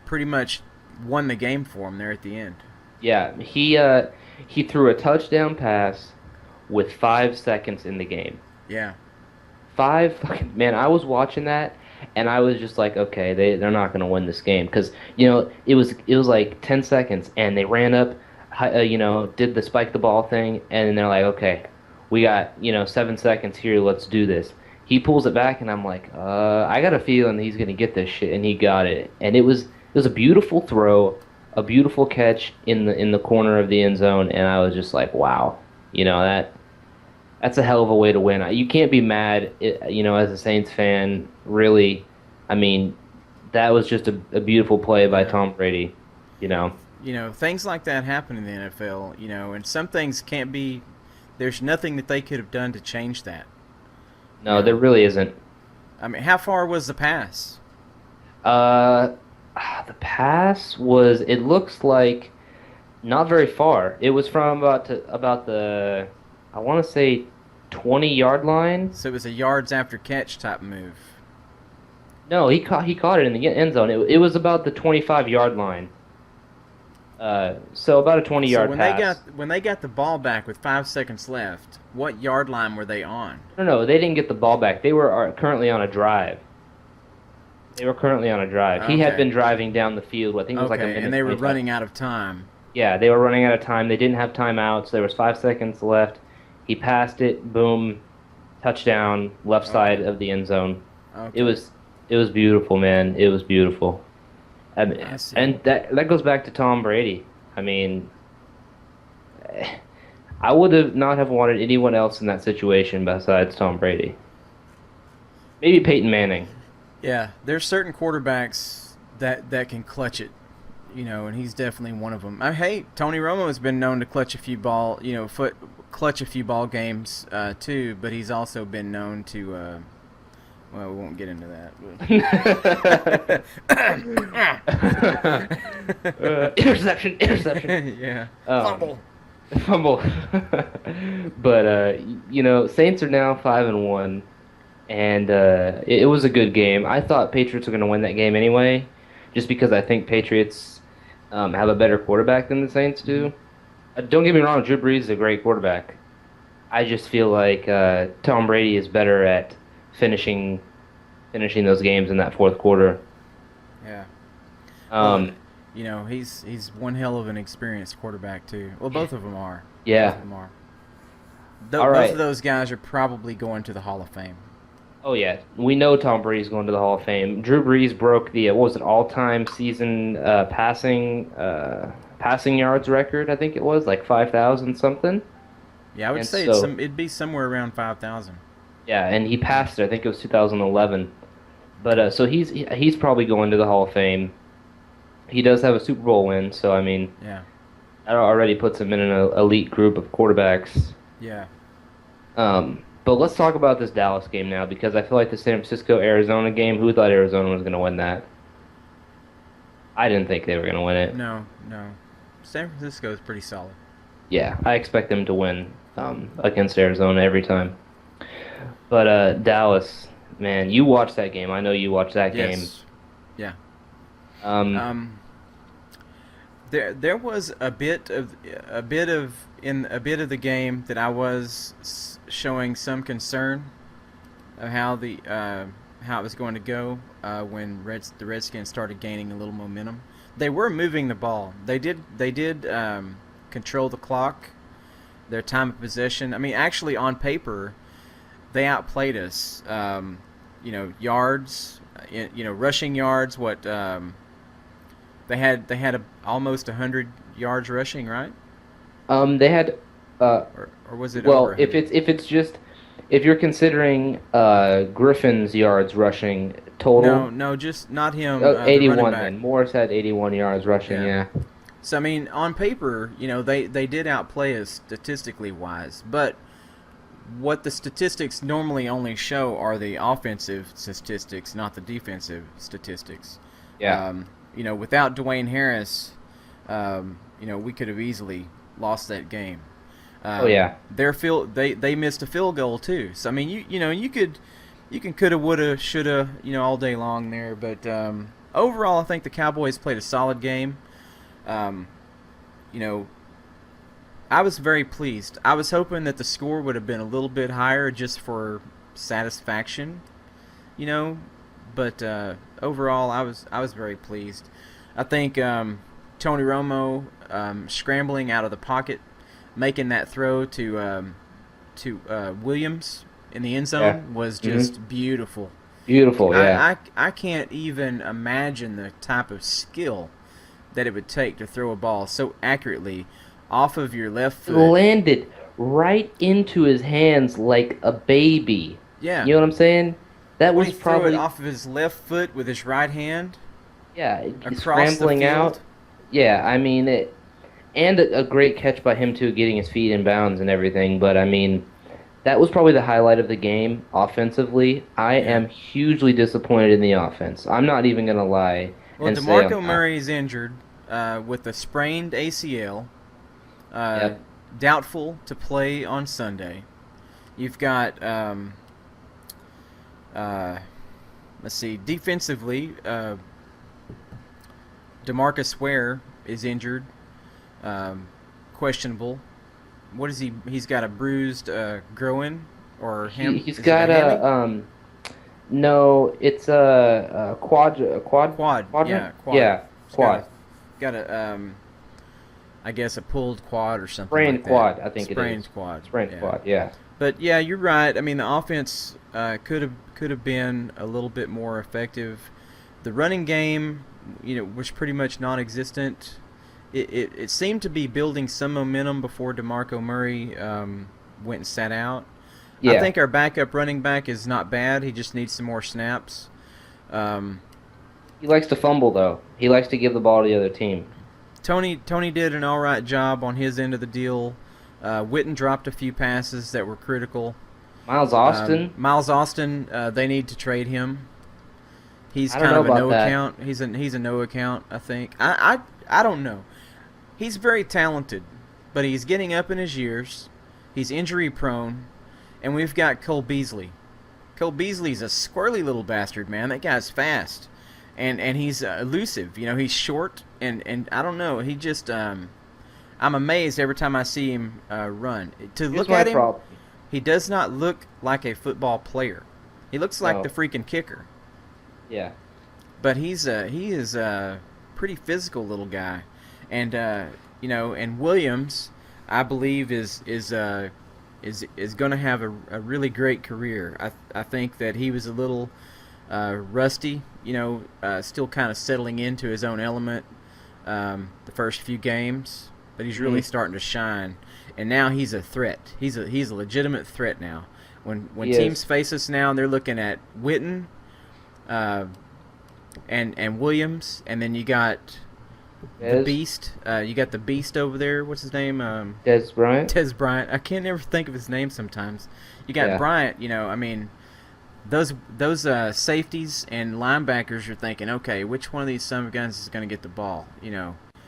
pretty much won the game for him there at the end. Yeah, he threw a touchdown pass with 5 seconds in the game. Yeah. Man, I was watching that and I was just like, okay, they're not going to win this game because it was like 10 seconds and they ran up, did the spike the ball thing, and then they're like, okay, we got 7 seconds here, let's do this. He pulls it back and I'm like, I got a feeling he's going to get this shit, and he got it, and it was a beautiful throw, a beautiful catch in the corner of the end zone, and I was just like, wow, that's a hell of a way to win. You can't be mad, as a Saints fan, really. I mean, that was just a beautiful play by Tom Brady, you know. Things like that happen in the NFL. And some things can't be. There's nothing that they could have done to change that. No, there really isn't. I mean, how far was the pass? Uh, the pass was, it looks like not very far. It was from about the, I want to say 20-yard line. So it was a yards after catch type move. No, he caught it in the end zone. It was about the 25-yard line. So about a 20-yard pass. When they got the ball back with 5 seconds left, what yard line were they on? No, they didn't get the ball back. They were currently on a drive. He had Okay. been driving down the field. I think it was like a Okay, minute. and they were 25. running out of time. Yeah, they were running out of time. They didn't have timeouts. There was 5 seconds left. He passed it. Boom, touchdown, left side of the end zone. Okay. It was beautiful, man. It was beautiful. I see. And that goes back to Tom Brady. I mean, I would have not have wanted anyone else in that situation besides Tom Brady. Maybe Peyton Manning. Yeah, there's certain quarterbacks that can clutch it, and he's definitely one of them. Hey, Tony Romo has been known to clutch a few ball games too, but he's also been known to. Well, we won't get into that. Interception. Yeah. Fumble. But Saints are now 5-1, and it was a good game. I thought Patriots were going to win that game anyway, just because I think Patriots have a better quarterback than the Saints do. Don't get me wrong, Drew Brees is a great quarterback. I just feel like Tom Brady is better at finishing those games in that fourth quarter. Yeah. Um, He's one hell of an experienced quarterback too. Well, both of them are. Yeah. Both of them are. All right. Both of those guys are probably going to the Hall of Fame. Oh yeah, we know Tom Brady's going to the Hall of Fame. Drew Brees broke the what was it, all-time season passing yards record. I think it was like 5,000 something. Yeah, I would And say so- it'd be somewhere around 5,000. Yeah, and he passed it. I think it was 2011. But so he's probably going to the Hall of Fame. He does have a Super Bowl win, so I mean, Yeah. that already puts him in an elite group of quarterbacks. Yeah. But let's talk about this Dallas game now, because I feel like the San Francisco-Arizona game, who thought Arizona was going to win that? I didn't think they were going to win it. No. San Francisco is pretty solid. Yeah, I expect them to win against Arizona every time. But Dallas, man, you watched that game. I know you watched that game. Yes. Yeah. Um, There was a bit of the game that I was showing some concern of how it was going to go when the Redskins started gaining a little momentum. They were moving the ball. They did control the clock, their time of possession. I mean, actually, on paper, they outplayed us. Yards, rushing yards. They had almost 100 yards rushing, right? They had Or was it over well, 100? if you're considering Griffin's yards rushing No, total, no, just not him. The running 81 back. then. Morris had 81 yards rushing, Yeah. yeah. So I mean, on paper, they did outplay us statistically wise, but what the statistics normally only show are the offensive statistics, not the defensive statistics. Yeah. Without Dwayne Harris, we could have easily lost that game. Oh yeah. They missed a field goal too. So I mean, you can coulda, woulda, shoulda, all day long there. But overall, I think the Cowboys played a solid game. Um, you know, I was very pleased. I was hoping that the score would have been a little bit higher just for satisfaction, you know. But overall, I was very pleased. I think Tony Romo scrambling out of the pocket, making that throw to Williams in the end Yeah. zone was hmm just beautiful. Beautiful, yeah. I can't even imagine the type of skill that it would take to throw a ball so accurately off of your left It foot. landed right into his hands like a baby. Yeah, You know what I'm saying? That when was he threw it probably off of his left foot with his right hand yeah, across the scrambling out. field. Yeah, I mean it, and a great catch by him too, getting his feet in bounds and everything. But I mean, that was probably the highlight of the game offensively. I Yeah. am hugely disappointed in the offense. I'm not even gonna lie Well, and say I'm DeMarco not. Murray is injured with a sprained ACL, uh, Yep. doubtful to play on Sunday. You've got, uh, let's see, defensively, DeMarcus Ware is injured, um, questionable. What is he? He's got a bruised groin or He's Is it a got hammy? a no, it's a Quad. quadrant. Yeah, quad. Yeah, He's quad. got a I guess a pulled quad or something like Sprained that. quad, I think it is. Sprained quad. Sprained Yeah. quad. Yeah. But yeah, you're right. I mean, the offense could have been a little bit more effective. The running game, was pretty much non-existent. It seemed to be building some momentum before DeMarco Murray went and sat out. I Yeah. think our backup running back is not bad. He just needs some more snaps. Um, He likes to fumble though. He likes to give the ball to the other team. Tony did an all right job on his end of the deal. Witten dropped a few passes that were critical. Miles Austin, Miles Austin, they need to trade him. He's I don't kind know of a about no that. account. He's a no account. I think. I don't know. He's very talented, but he's getting up in his years. He's injury prone, and we've got Cole Beasley. Cole Beasley's a squirrely little bastard, man. That guy's fast, and he's elusive. He's short, and I don't know. He just I'm amazed every time I see him run. To Here's look my at him, problem. he does not look like a football player. He looks like No. the freaking kicker. Yeah. But he is a pretty physical little guy, and and Williams, I believe is going to have a really great career. I think that he was a little rusty, still kind of settling into his own element the first few games, but he's really Mhm. starting to shine, and now he's a threat. He's a legitimate threat now. When He teams is. face us now, they're looking at Witten. Uh, and Williams, and then you got the Des Beast. You got the Beast over there. What's his name? Des Bryant. Tez Bryant. I can't never think of his name sometimes. You got Yeah. Bryant. I mean, those safeties and linebackers are thinking, okay, which one of these son of guns is going to get the ball?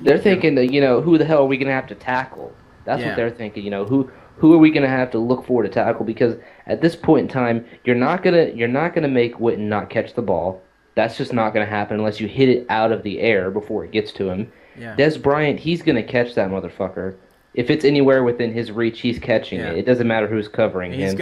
They're You're, thinking that who the hell are we gonna have to tackle? That's what yeah, they're thinking. Who are we gonna have to look for to tackle? Because at this point in time, you're not gonna make Witten not catch the ball. That's just not gonna happen unless you hit it out of the air before it gets to him. Yeah. Des Bryant, he's gonna catch that motherfucker. If it's anywhere within his reach, he's catching Yeah. it. It doesn't matter who's covering He's him.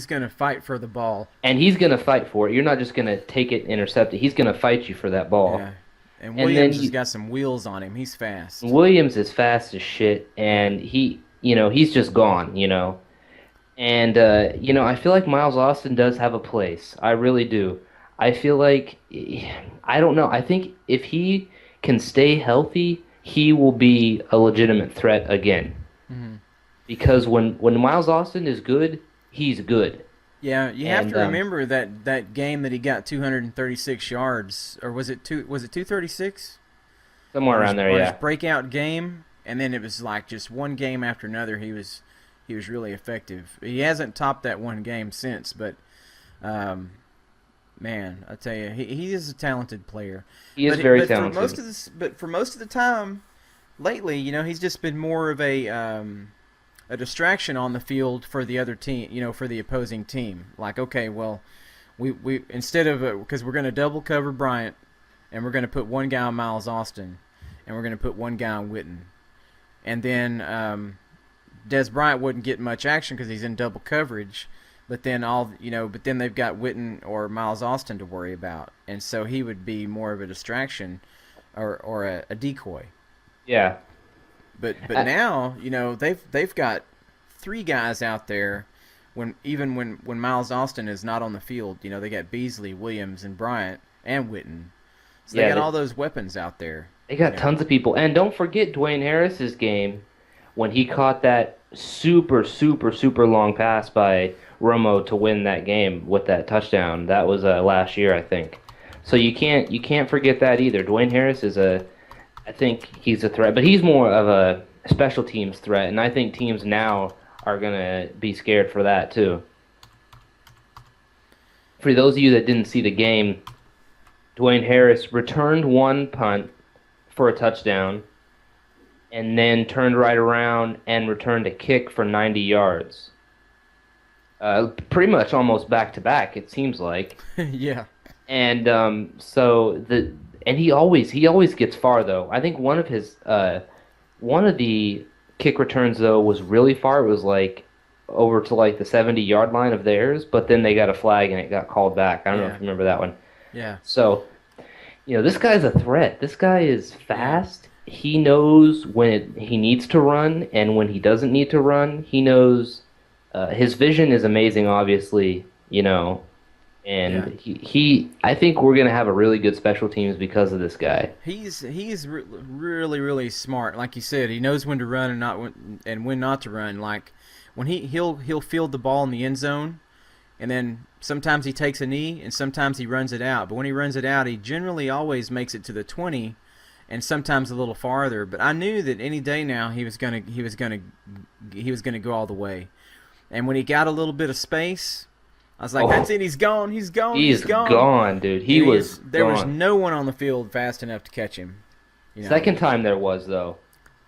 gonna fight for the ball. And he's gonna fight for it. You're not just gonna take it, intercept it. He's gonna fight you for that ball. Yeah. And And then Williams has got some wheels on him. He's fast. Williams is fast as shit, Yeah. and he's just gone. And I feel like Miles Austin does have a place. I really do. I feel like I don't know. I think if he can stay healthy, he will be a legitimate threat again. Hmm. Because when Miles Austin is good, he's good. Yeah, you have And to remember that game that he got 236 yards, or was it 236? somewhere around there, On his yeah. breakout game, and then it was like just one game after another. He was really effective. He hasn't topped that one game since, but man, I tell you, he is a talented player. He is but, very but talented. for most of the time, lately, he's just been more of a distraction on the field for the other team, for the opposing team. Like, okay, well, we instead of because we're going to double cover Bryant, and we're going to put one guy on Miles Austin, and we're going to put one guy on Witten, and then Des Bryant wouldn't get much action because he's in double coverage. But then but then they've got Witten or Miles Austin to worry about, and so he would be more of a distraction, or a decoy. Yeah. But now they've got three guys out there when Miles Austin is not on the field. They got Beasley, Williams, and Bryant and Witten. So they got all those weapons out there. They got tons of people. And don't forget Dwayne Harris's game when he caught that super, super, super long pass by Romo to win that game with that touchdown. That was last year, I think. So you can't forget that either. Dwayne Harris I think he's a threat, but he's more of a special teams threat, and I think teams now are gonna be scared for that too. For those of you that didn't see the game, Dwayne Harris returned one punt for a touchdown, and then turned right around and returned a kick for 90 yards. Pretty much almost back to back, it seems like. Yeah. And and he always gets far though. I think one of the kick returns though was really far. It was like over to like the 70-yard line of theirs, but then they got a flag and it got called back. I don't know if you remember that one. Yeah. So, this guy's a threat. This guy is fast. He knows when he needs to run and when he doesn't need to run. He knows his vision is amazing, obviously, and I think we're gonna have a really good special teams because of this guy. He's really, really smart. Like you said, he knows when to run and when not to run. Like when he'll field the ball in the end zone, and then sometimes he takes a knee and sometimes he runs it out. But when he runs it out, he generally always makes it to the 20, and sometimes a little farther. But I knew that any day now he was gonna go all the way. And when he got a little bit of space, I was like, that's it. He's gone. He's gone. He's gone, dude. There was no one on the field fast enough to catch him. Second time there was, though.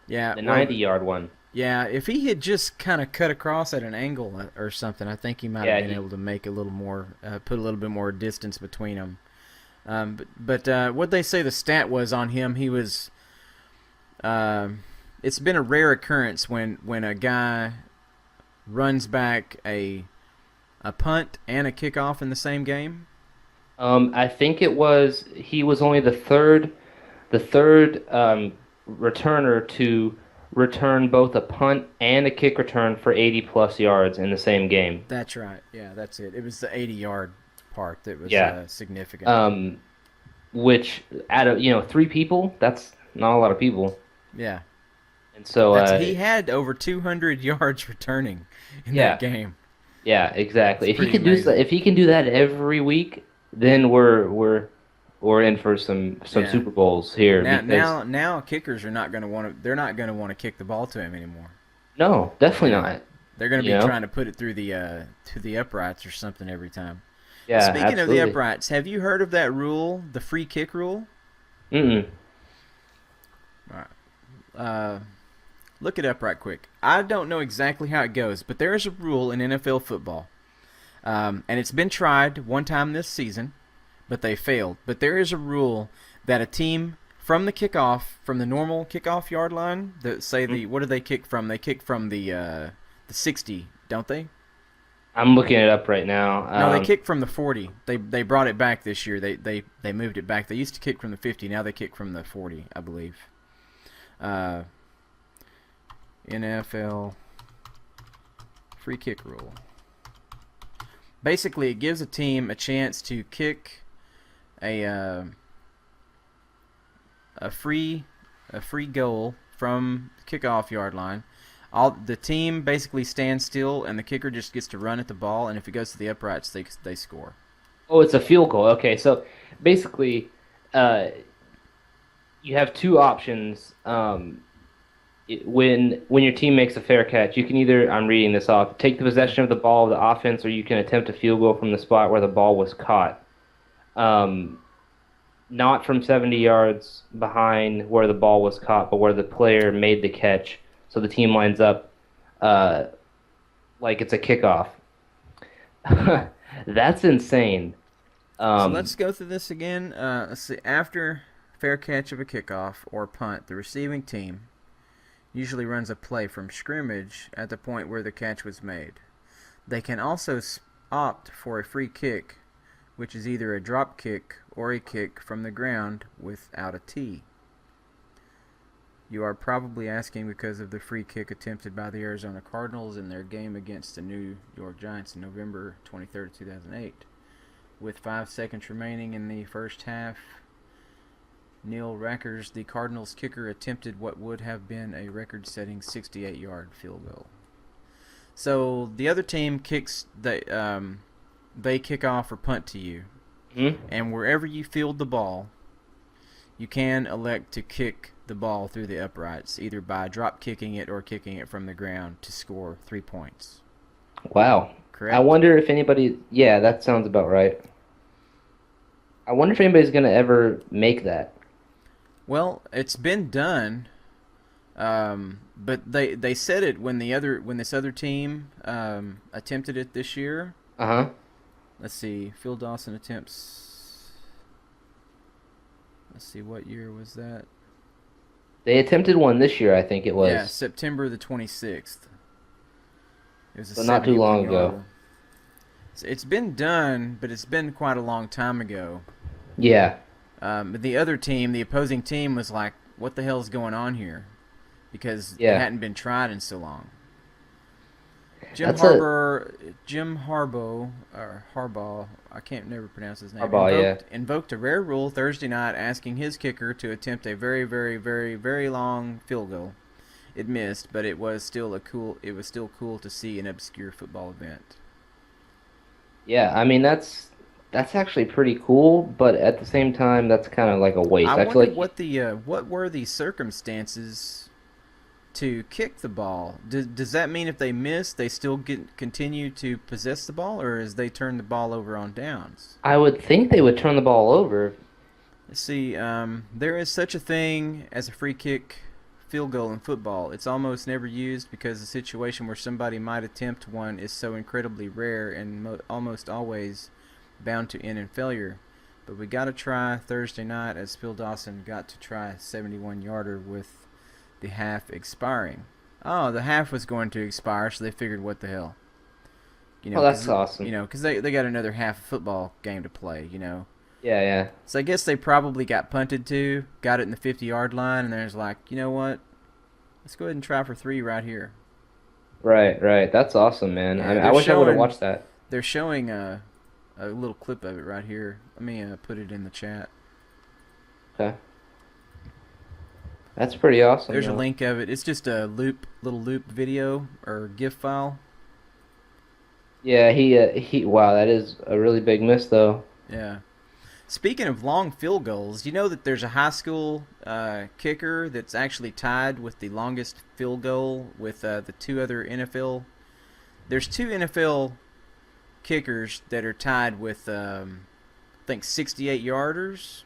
Yeah. The 90-yard one. Yeah, if he had just kind of cut across at an angle or something, I think he might have been able to make a little more, put a little bit more distance between them. But what they say the stat was on him, he was. It's been a rare occurrence when a guy runs back a punt and a kickoff in the same game. I think he was only the third returner to return both a punt and a kick return for 80+ yards in the same game. That's right. Yeah, that's it. It was the 80-yard part that was significant. Which out of 3 people, that's not a lot of people. Yeah. And so he had over 200 yards returning in that game. Yeah, exactly. If he can do that every week, then we're in for some Super Bowls here. Now kickers are not going to want to. They're not going to want to kick the ball to him anymore. No, definitely not. They're going to be trying to put it through the uprights or something every time. Yeah. Speaking of the uprights, have you heard of that rule, the free kick rule? Mm-mm. All right. Look it up right quick. I don't know exactly how it goes, but there is a rule in NFL football, and it's been tried one time this season, but they failed. But there is a rule that a team from the kickoff, from the normal kickoff yard line. What do they kick from? They kick from the 60, don't they? I'm looking it up right now. No, they kick from the 40. They brought it back this year. They moved it back. They used to kick from the 50. Now they kick from the 40, I believe. NFL free kick rule. Basically, it gives a team a chance to kick a free goal from the kickoff yard line. The team basically stands still, and the kicker just gets to run at the ball. And if it goes to the uprights, they score. Oh, it's a field goal. Okay, so basically, uh, you have two options. When your team makes a fair catch, you can either, I'm reading this off, take the possession of the ball of the offense, or you can attempt a field goal from the spot where the ball was caught. Not from 70 yards behind where the ball was caught, but where the player made the catch. So the team lines up like it's a kickoff. That's insane. So let's go through this again. Let's see. After fair catch of a kickoff or punt, the receiving team usually runs a play from scrimmage at the point where the catch was made. They can also opt for a free kick, which is either a drop kick or a kick from the ground without a tee. You are probably asking because of the free kick attempted by the Arizona Cardinals in their game against the New York Giants in November 23rd, 2008. With 5 seconds remaining in the first half, Neil Rackers, the Cardinals kicker, attempted what would have been a record-setting 68-yard field goal. So the other team kicks, they kick off or punt to you. Mm-hmm. And wherever you field the ball, you can elect to kick the ball through the uprights, either by drop kicking it or kicking it from the ground to score 3 points. Wow. Correct? I wonder if anybody, yeah, that sounds about right. I wonder if anybody's going to ever make that. Well, it's been done, but they said it when this other team attempted it this year. Uh-huh. Let's see, Phil Dawson attempts. Let's see, what year was that? They attempted one this year, I think it was. Yeah, September the 26th. It was a So not too long 71-yarder. ago. So it's been done, but it's been quite a long time ago. Yeah. But the other team, the opposing team, was like, what the hell's going on here? Because Yeah. it hadn't been tried in so long. Jim That's Harbaugh, I can't never pronounce his name. Harbaugh, Invoked a rare rule Thursday night, asking his kicker to attempt a very, very, very, very long field goal. It missed, but it was still cool to see an obscure football event. Yeah, I mean that's actually pretty cool, but at the same time that's kind of like a waste. I I feel wonder like what were the circumstances to kick the ball. Does that mean if they miss, they still continue to possess the ball, or as they turn the ball over on downs? I would think they would turn the ball over. Let's see, there is such a thing as a free kick field goal in football. It's almost never used because the situation where somebody might attempt one is so incredibly rare and almost always bound to end in failure. But we got to try Thursday night, as Phil Dawson got to try a 71-yarder with the half expiring. Oh, the half was going to expire, so they figured, what the hell? Oh, that's awesome. Because they got another half football game to play, Yeah, yeah. So I guess they probably got punted to, got it in the 50-yard line, and there's like, you know what? Let's go ahead and try for 3 right here. Right, right. That's awesome, man. Yeah, I mean, I wish I would have watched that. They're showing a little clip of it right here. Let me put it in the chat. Okay. That's pretty awesome. There's a though. link of it. It's just a little loop video or GIF file. Yeah, wow, that is a really big miss though. Yeah. Speaking of long field goals, you know that there's a high school kicker that's actually tied with the longest field goal with the 2 other NFL. There's 2 NFL kickers that are tied with, I think, 68-yarders.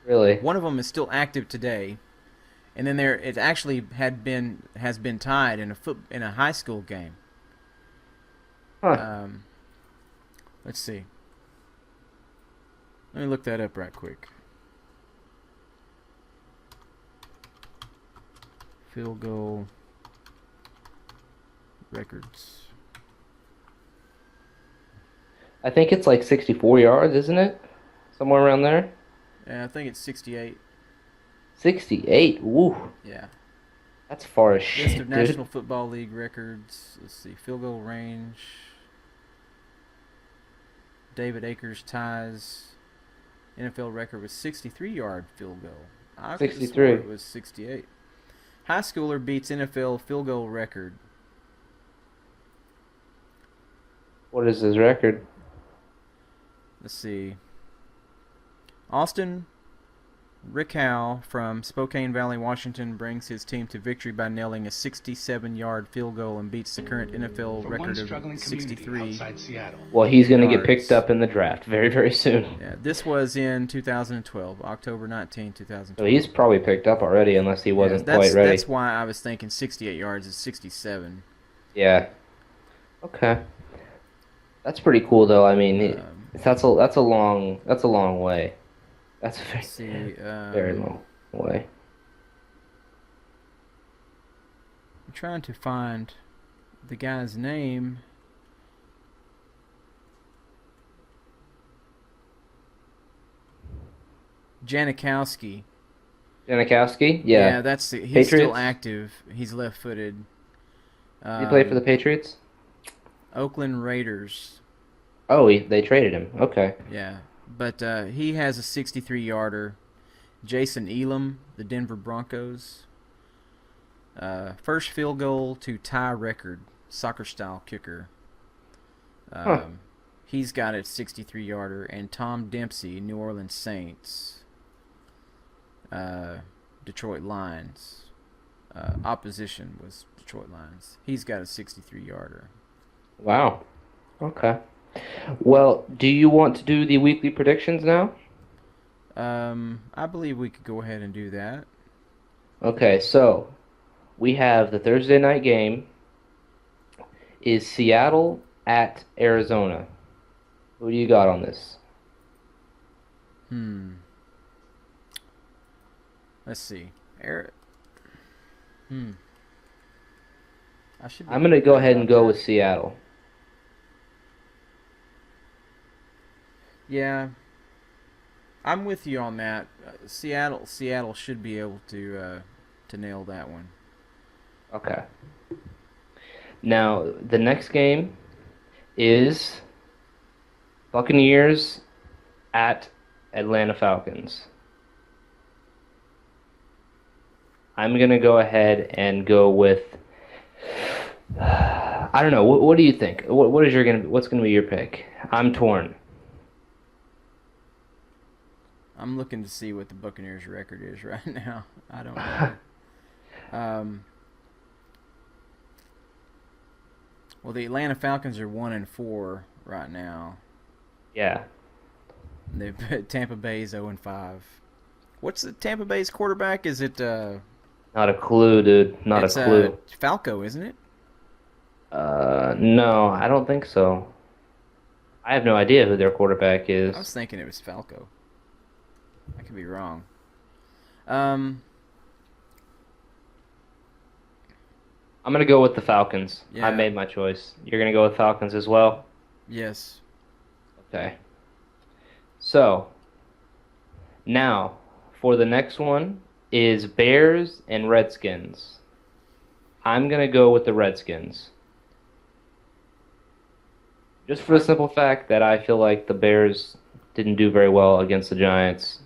Really? One of them is still active today, and then it actually has been tied in a high school game. Huh. Let's see. Let me look that up right quick. field goal records. I think it's like 64 yards, isn't it? Somewhere around there. Yeah, I think it's 68. 68. Woo. Yeah. That's far as List of shit, dude. National Football League records. Let's see. Field goal range. David Akers ties NFL record with 63-yard field goal. I could have swore 63. it was 68. High schooler beats NFL field goal record. What is his record? Let's see. Austin Rickow from Spokane Valley, Washington, brings his team to victory by nailing a 67-yard field goal and beats the current NFL record of 63 Well, he's going to get yards. picked up in the draft very, very soon. Yeah, this was in 2012, October 19, So 2012. he's probably picked up already, unless he wasn't that's, quite ready. That's why I was thinking 68 yards is 67. Yeah. Okay. That's pretty cool, though. I mean, that's a long way. That's a Let's see. very long way. I'm trying to find the guy's name. Janikowski. Janikowski? Yeah. Yeah, he's Patriots? still active. He's left-footed. Did he play for the Patriots? Oakland Raiders. Oh, they traded him. Okay. Yeah, but he has a 63-yarder. Jason Elam, the Denver Broncos. First field goal to tie record, soccer-style kicker. He's got a 63-yarder. And Tom Dempsey, New Orleans Saints. Detroit Lions. Opposition was Detroit Lions. He's got a 63-yarder. Wow. Okay. Well, do you want to do the weekly predictions now? I believe we could go ahead and do that. Okay, so we have the Thursday night game is Seattle at Arizona. Who do you got on this? Let's see. I'm going to go ahead and go with Seattle. Yeah, I'm with you on that. Seattle should be able to nail that one. Okay. Now, the next game is Buccaneers at Atlanta Falcons. I'm going to go ahead and go with I don't know. What do you think? What's going to be your pick? I'm torn. I'm looking to see what the Buccaneers' record is right now. I don't know. Well, the Atlanta Falcons are 1-4 right now. Yeah. Tampa Bay's 0-5. What's the Tampa Bay's quarterback? Is it? Not a clue, dude. Not a clue. Falco, isn't it? No, I don't think so. I have no idea who their quarterback is. I was thinking it was Falco. I could be wrong. I'm going to go with the Falcons. Yeah. I made my choice. You're going to go with Falcons as well? Yes. Okay. So, now, for the next one is Bears and Redskins. I'm going to go with the Redskins. Just for the simple fact that I feel like the Bears didn't do very well against the Giants.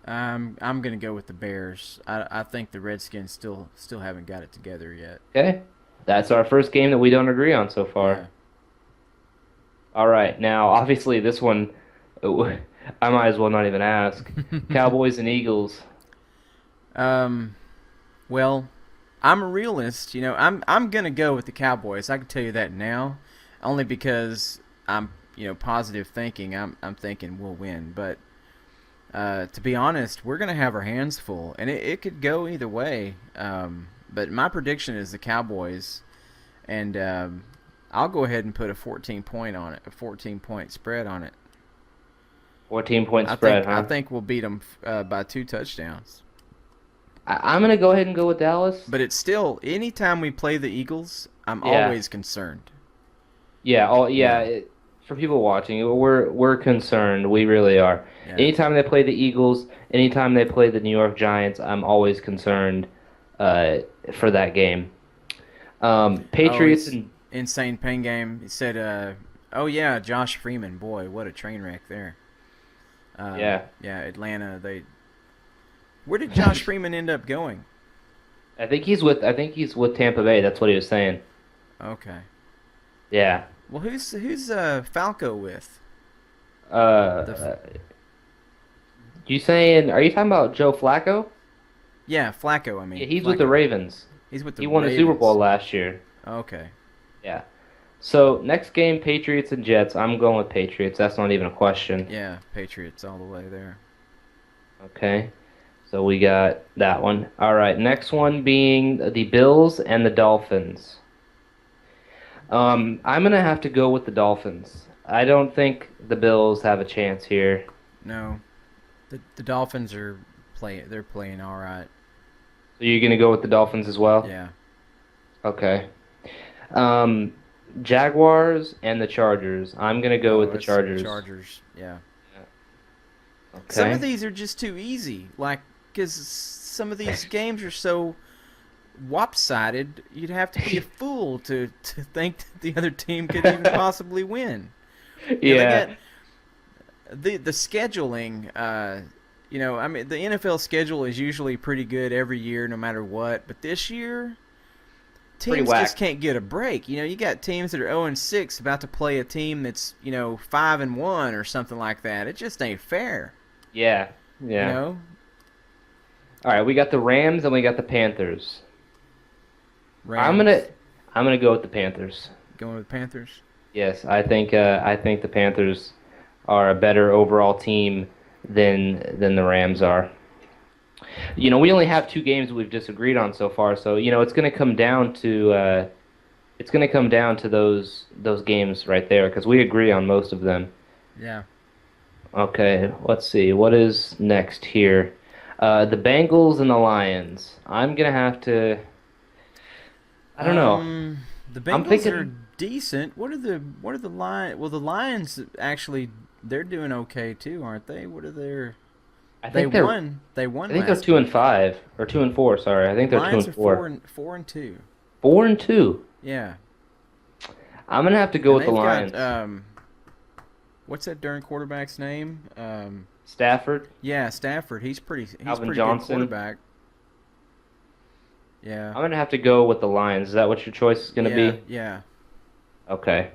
I'm going to go with the Bears. I think the Redskins still haven't got it together yet. Okay. That's our first game that we don't agree on so far. Yeah. All right. Now, obviously, this one, I might as well not even ask. Cowboys and Eagles. Well, I'm a realist. I'm going to go with the Cowboys. I can tell you that now, only because I'm positive thinking. I'm thinking we'll win, but to be honest, we're going to have our hands full, and it could go either way. But my prediction is the Cowboys, and I'll go ahead and put a 14-point spread on it. 14-point spread, huh? I think we'll beat them by 2 touchdowns. I'm gonna go ahead and go with Dallas. But it's still, anytime we play the Eagles, I'm Yeah, always concerned. yeah, You know. for people watching, we're concerned. We really are. Yeah. Anytime they play the Eagles, anytime they play the New York Giants, I'm always concerned uh, for that game. Oh, Patriots it's and insane pain game. He said, "Oh yeah, Josh Freeman. Boy, what a train wreck there." yeah, Yeah, Atlanta. Where did Josh Freeman end up going? I think he's with Tampa Bay. That's what he was saying. Okay. Yeah. Well, who's Falco with? The f- Uh, you saying? Are you talking about Joe Flacco? yeah, Flacco. I Yeah, mean he's with the Flacco. Ravens. He's with the He won the Super Bowl Ravens. last year. Okay. Yeah. So next game, Patriots and Jets. I'm going with Patriots. That's not even a question. Yeah, Patriots all the way there. Okay. So we got that one. All right. Next one being the Bills and the Dolphins. I'm gonna have to go with the Dolphins. I don't think the Bills have a chance here. No, the Dolphins are playing. They're playing all right. So you're gonna go with the Dolphins as well? Yeah. Okay. Um, Jaguars and the Chargers. I'm gonna go with Oh, the it's Chargers. Chargers. Yeah. Some of Okay. these are just too easy. Like, because some of these games are so lopsided, you'd have to be a fool to think that the other team could even possibly win. You know, they Yeah. got the scheduling. I mean, the NFL schedule is usually pretty good every year, no matter what. But this year, Pretty teams just whack. can't get a break. You got teams that are 0-6 about to play a team that's 5-1 or something like that. It just ain't fair. Yeah. You Yeah. know, All right, we got the Rams and we got the Panthers. I'm gonna Rams I'm gonna go with the Panthers. going with Panthers. Yes, I think the Panthers are a better overall team than the Rams are. We only have two games we've disagreed on so far, so it's gonna come down to those games right there because we agree on most of them. Yeah. Okay, let's see what is next here. The Bengals and the Lions. I'm gonna have to. I don't know. The I'm Bengals are thinking. decent. What are the Lions? Well, the Lions actually they're doing okay too, aren't they? What are their I They think they're. won. They I won think they're last two and week. five or 2-4. Sorry, I think they're two Lions and are four four. and four and two. 4-2. Yeah, I'm gonna have to go and with the they've got Lions. what's that darn quarterback's name? Stafford, Yeah, Stafford. He's Alvin pretty good Johnson. quarterback. Yeah, I'm gonna have to go with the Lions. Is that what your choice is gonna yeah, be? yeah. Okay.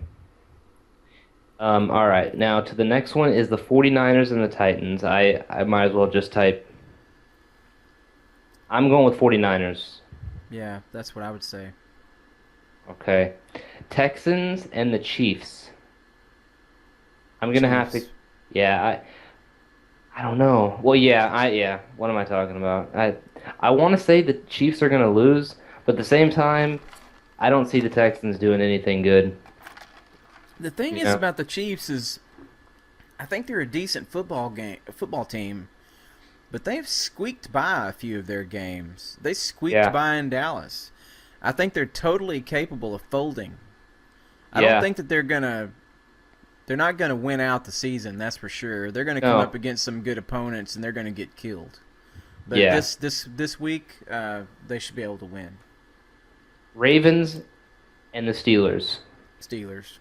All right. Now to the next one is the 49ers and the Titans. I might as well just type. I'm going with 49ers. Yeah, that's what I would say. Okay. Texans and the Chiefs. I'm gonna have to. Chiefs. Yeah, I don't know. Well, yeah. What am I talking about? I want to say the Chiefs are gonna lose, but at the same time, I don't see the Texans doing anything good. The thing You is know? about the Chiefs is, I think they're a decent football team, but they've squeaked by a few of their games. They squeaked Yeah, by in Dallas. I think they're totally capable of folding. I don't yeah. think that they're not gonna win out the season. That's for sure. They're gonna come up No, against some good opponents and they're gonna get killed. But yeah. this week, they should be able to win. Ravens and the Steelers. Steelers.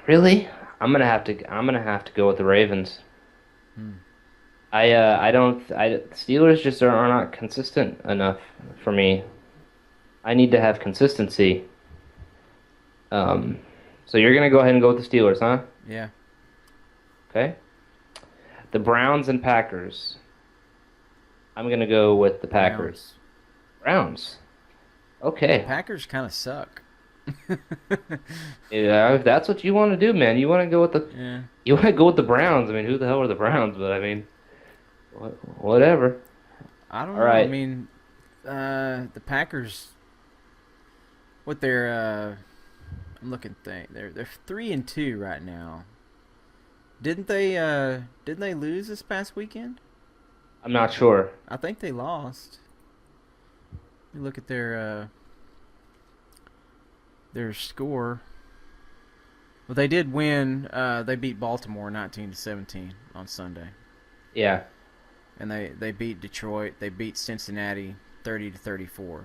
Really? I'm gonna have to go with the Ravens. Hmm. I don't Steelers just are not consistent enough for me. I need to have consistency. Um, so you're gonna go ahead and go with the Steelers, huh? Yeah. Okay. The Browns and Packers. I'm gonna go with the Packers. Browns. Browns. The Okay. Packers kind of suck. Yeah, if that's what you want to do, man, Yeah. you want to go with the Browns. I mean, who the hell are the Browns? But I mean, whatever. I don't All know. I right. mean, the Packers. What they're I'm looking thing. They're 3-2 right now. Didn't they lose this past weekend? I'm not sure. I think they lost. You look at their score. Well, they did win. They beat Baltimore 19-17 on Sunday, Yeah. and they beat Detroit. They beat Cincinnati 30-34.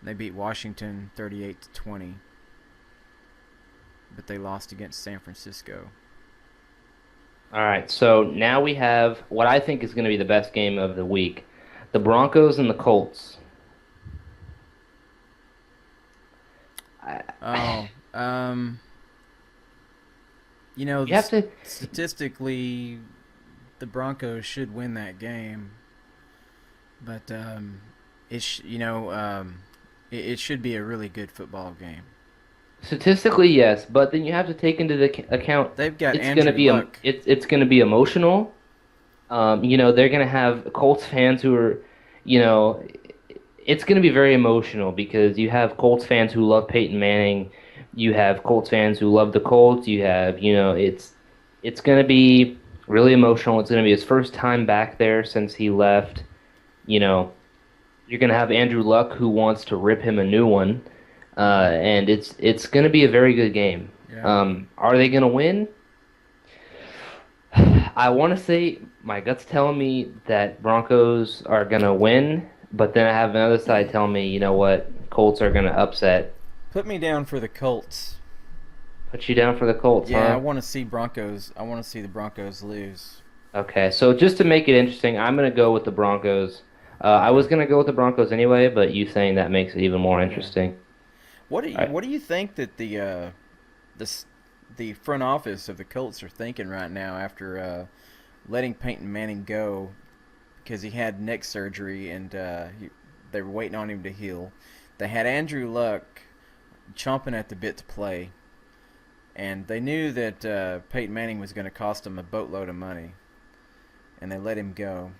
They beat Washington 38-20, but they lost against San Francisco. All right. So now we have what I think is going to be the best game of the week: the Broncos and the Colts. I, Oh, you have to. statistically, the Broncos should win that game, but it should be a really good football game. Statistically, yes, but then you have to take into the account They've got it's going to Andrew be Luck. it's going to be emotional. They're going to have Colts fans who are, you know, it's going to be very emotional because you have Colts fans who love Peyton Manning, you have Colts fans who love the Colts, you have, it's going to be really emotional. It's going to be his first time back there since he left. You know, you're going to have Andrew Luck who wants to rip him a new one. And it's going to be a very good game. Yeah. Are they going to win? I want to say my gut's telling me that Broncos are going to win, but then I have another side telling me, you know what, Colts are going to upset. Put me down for the Colts. Put you down for the Colts, Yeah, I huh? want to see Broncos. I want to see the Broncos lose. Okay, so just to make it interesting, I'm going to go with the Broncos. I Okay. was going to go with the Broncos anyway, but you saying that makes it even more Yeah. interesting. What do All you right. What do you think that the front office of the Colts are thinking right now after letting Peyton Manning go because he had neck surgery and they were waiting on him to heal. They had Andrew Luck chomping at the bit to play, and they knew that Peyton Manning was going to cost them a boatload of money, and they let him go.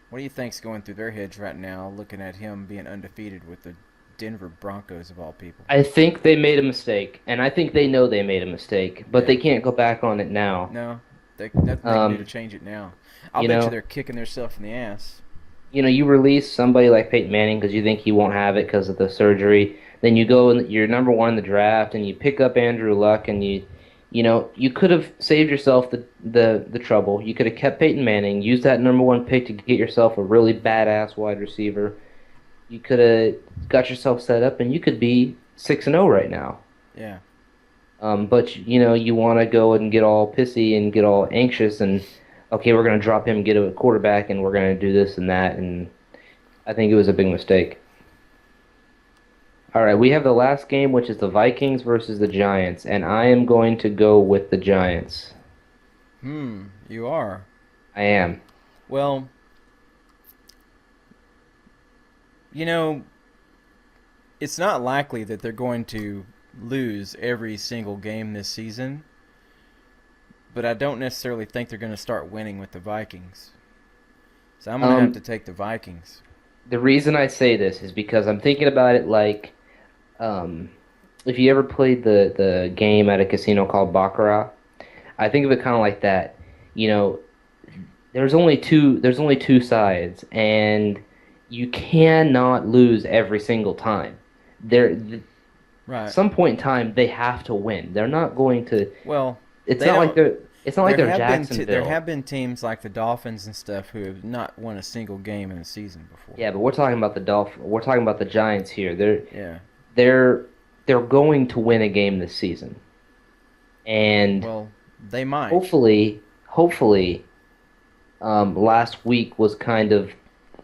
What do you think's going through their heads right now, looking at him being undefeated with the Denver Broncos of all people? I think they made a mistake, and I think they know they made a mistake, but Yeah. they can't go back on it now. No, nothing they can do to Um, change it now. I'll you bet you know, they're kicking themselves in the ass. you release somebody like Peyton Manning because you think he won't have it because of the surgery. Then you go and you're number one in the draft, and you pick up Andrew Luck, and you could have saved yourself the trouble. You could have kept Peyton Manning, used that number one pick to get yourself a really badass wide receiver. You could have got yourself set up, and you could be 6-0 right now. Yeah. But you want to go and get all pissy and get all anxious and okay, we're going to drop him, get a quarterback, and we're going to do this and that. And I think it was a big mistake. All right, we have the last game, which is the Vikings versus the Giants, and I am going to go with the Giants. You are. I am. Well, you know, it's not likely that they're going to lose every single game this season, but I don't necessarily think they're going to start winning with the Vikings. So I'm going to have to Um, take the Vikings. the reason I say this is because I'm thinking about it like, um, if you ever played the game at a casino called Baccarat, I think of it kind of like that. You know, there's only two sides, and you cannot lose every single time. At Right. some point in time, they have to win. They're not going to. Well, It's they not like don't. they're There Jacksonville. have been teams like the Dolphins and stuff who have not won a single game in a season before. Yeah, but we're talking about the We're talking about the Giants here. Yeah. They're they're going to win a game this season, and Well, they might. hopefully, last week was kind of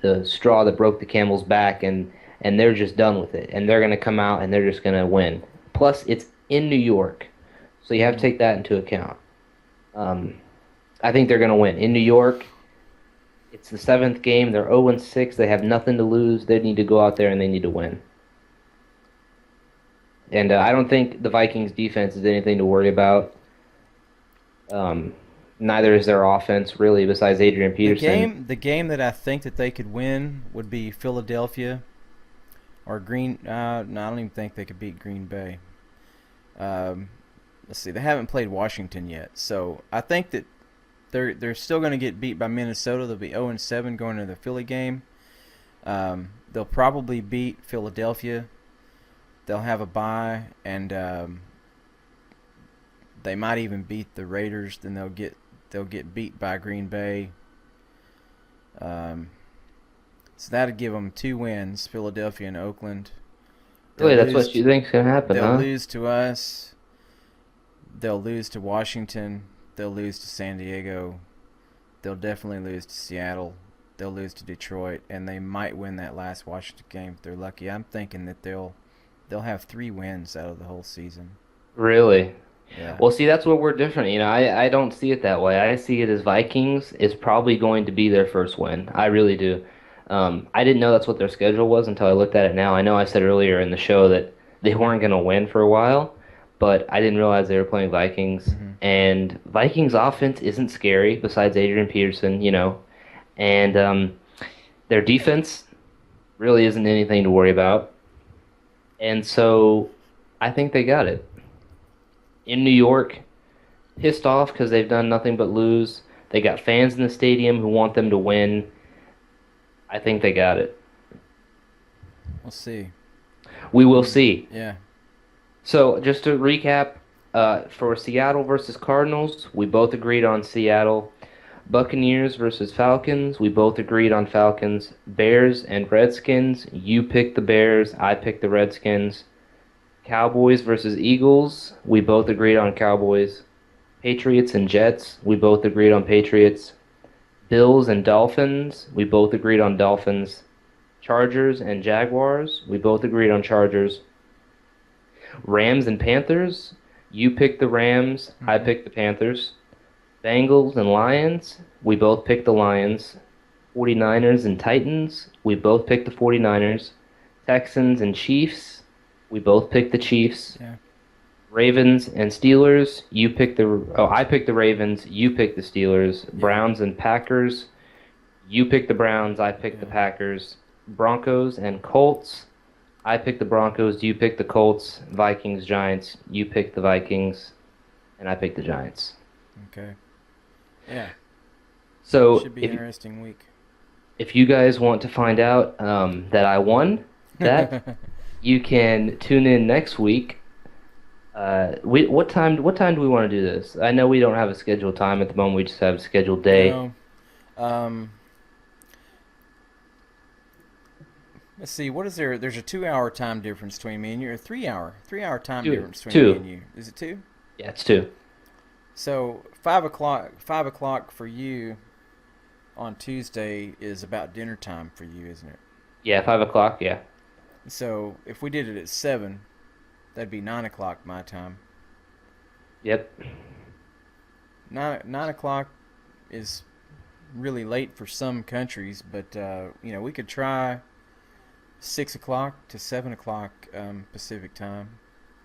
the straw that broke the camel's back, and they're just done with it, and they're going to come out and they're just going to win. Plus, it's in New York, so you have to Mhm. take that into account. Um, I think they're going to win in New York. It's the seventh game. They're 0-6. They have nothing to lose. They need to go out there and they need to win. And I don't think the Vikings defense is anything to worry about. Um, Neither is their offense really, besides Adrian Peterson. The game that I think that they could win would be Philadelphia or Green. No, I don't even think they could beat Green Bay. Um, let's see, they haven't played Washington yet, so I think that they're still going to get beat by Minnesota. They'll be 0-7 going to the Philly game. They'll probably beat Philadelphia. They'll have a bye, and they might even beat the Raiders. Then they'll get beat by Green Bay. So that'd give them 2 wins, Philadelphia and Oakland. Really, that's what you think's gonna happen, They'll huh? lose to us. They'll lose to Washington. They'll lose to San Diego. They'll definitely lose to Seattle. They'll lose to Detroit, and they might win that last Washington game if they're lucky. I'm thinking that they'll have 3 wins out of the whole season. Really? Yeah. Well, see, that's where we're different. I don't see it that way. I see it as Vikings is probably going to be their first win. I really do. I didn't know that's what their schedule was until I looked at it now. I know I said earlier in the show that they weren't going to win for a while, but I didn't realize they were playing Vikings. Mm-hmm. And Vikings offense isn't scary besides Adrian Peterson, and their defense really isn't anything to worry about. And so I think they got it. In New York, pissed off because they've done nothing but lose. They got fans in the stadium who want them to win. I think they got it. We'll see. We will see. Yeah. So just to recap, for Seattle versus Cardinals, we both agreed on Seattle. Buccaneers versus Falcons, we both agreed on Falcons. Bears and Redskins, you picked the Bears, I picked the Redskins. Cowboys versus Eagles, we both agreed on Cowboys. Patriots and Jets, we both agreed on Patriots. Bills and Dolphins, we both agreed on Dolphins. Chargers and Jaguars, we both agreed on Chargers. Rams and Panthers, you picked the Rams, I picked the Panthers. Bengals and Lions, we both picked the Lions. 49ers and Titans, we both picked the 49ers. Texans and Chiefs, we both picked the Chiefs. Yeah. Ravens and Steelers, I picked the Ravens, you picked the Steelers. Yeah. Browns and Packers, you picked the Browns, I picked the Packers. Broncos and Colts, I picked the Broncos, you picked the Colts. Vikings, Giants, you picked the Vikings, and I picked the Giants. Okay. Yeah. So Should be an interesting week. if you guys want to find out that I won that, you can tune in next week. What time do we want to do this? I know we don't have a scheduled time at the moment. We just have a scheduled day. Let's see. What is there? There's a 2-hour time difference between me and you. A 3-hour time difference between two. me and you. Is it 2? Yeah, it's 2. So 5 o'clock for you on Tuesday is about dinner time for you, isn't it? Yeah, 5 o'clock. Yeah. So if we did it at 7, that'd be 9 o'clock my time. Yep. 9 o'clock is really late for some countries, but we could try 6 o'clock to 7 o'clock Pacific time.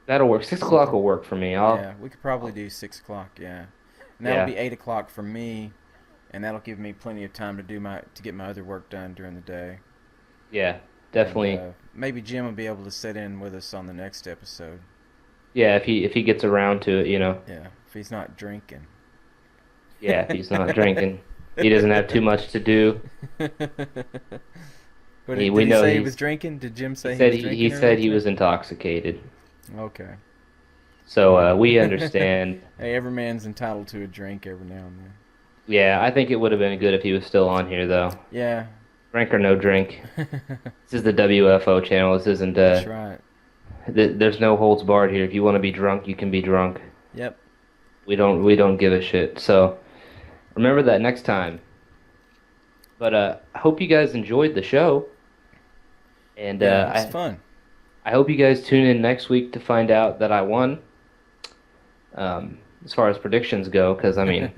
That'll work. 6 o'clock will work for me. Yeah, we could probably do 6 o'clock. Yeah, and that'll Yeah. be 8 o'clock for me, and that'll give me plenty of time to get my other work done during the day. Yeah, definitely. And, maybe Jim will be able to sit in with us on the next episode. Yeah, if he gets around to it, Yeah, if he's not drinking. Yeah, if he's not drinking, he doesn't have too much to do. But We did he know say he he's- was drinking? Did Jim say He said he was drinking? he said he earlier was intoxicated. today? Okay. So we understand. Hey, every man's entitled to a drink every now and then. Yeah, I think it would have been good if he was still on here, though. Yeah. Drink or no drink. This is the WFO channel. This isn't. That's right. There's no holds barred here. If you want to be drunk, you can be drunk. Yep. We don't give a shit. So remember that next time. But I hope you guys enjoyed the show. And Yeah, it's fun. I hope you guys tune in next week to find out that I won. As far as predictions go, because I mean,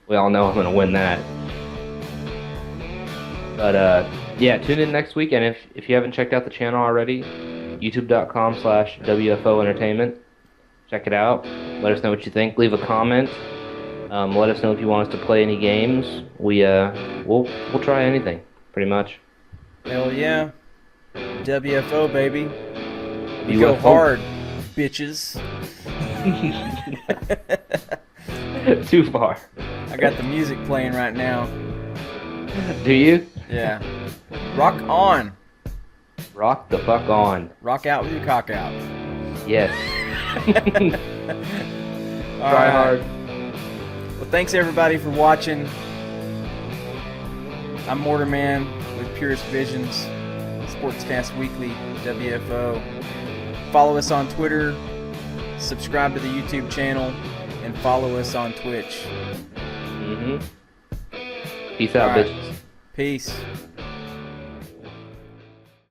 we all know I'm gonna win that. But yeah, tune in next week, and if you haven't checked out the channel already, youtube.com/WFO Entertainment. Check it out. Let us know what you think. Leave a comment. Let us know if you want us to play any games. We'll try anything, pretty much. Hell yeah. WFO, baby. We UFO. go hard, bitches. Too far. I got the music playing right now. Do you? Yeah. Rock on. Rock the fuck on. Rock out with your cock out. Yes. All Try right. hard. Well, thanks everybody for watching. I'm Mortarman with Purest Visions, Sportscast Weekly, WFO. Follow us on Twitter, subscribe to the YouTube channel, and follow us on Twitch. Peace out, All right. bitches. Peace.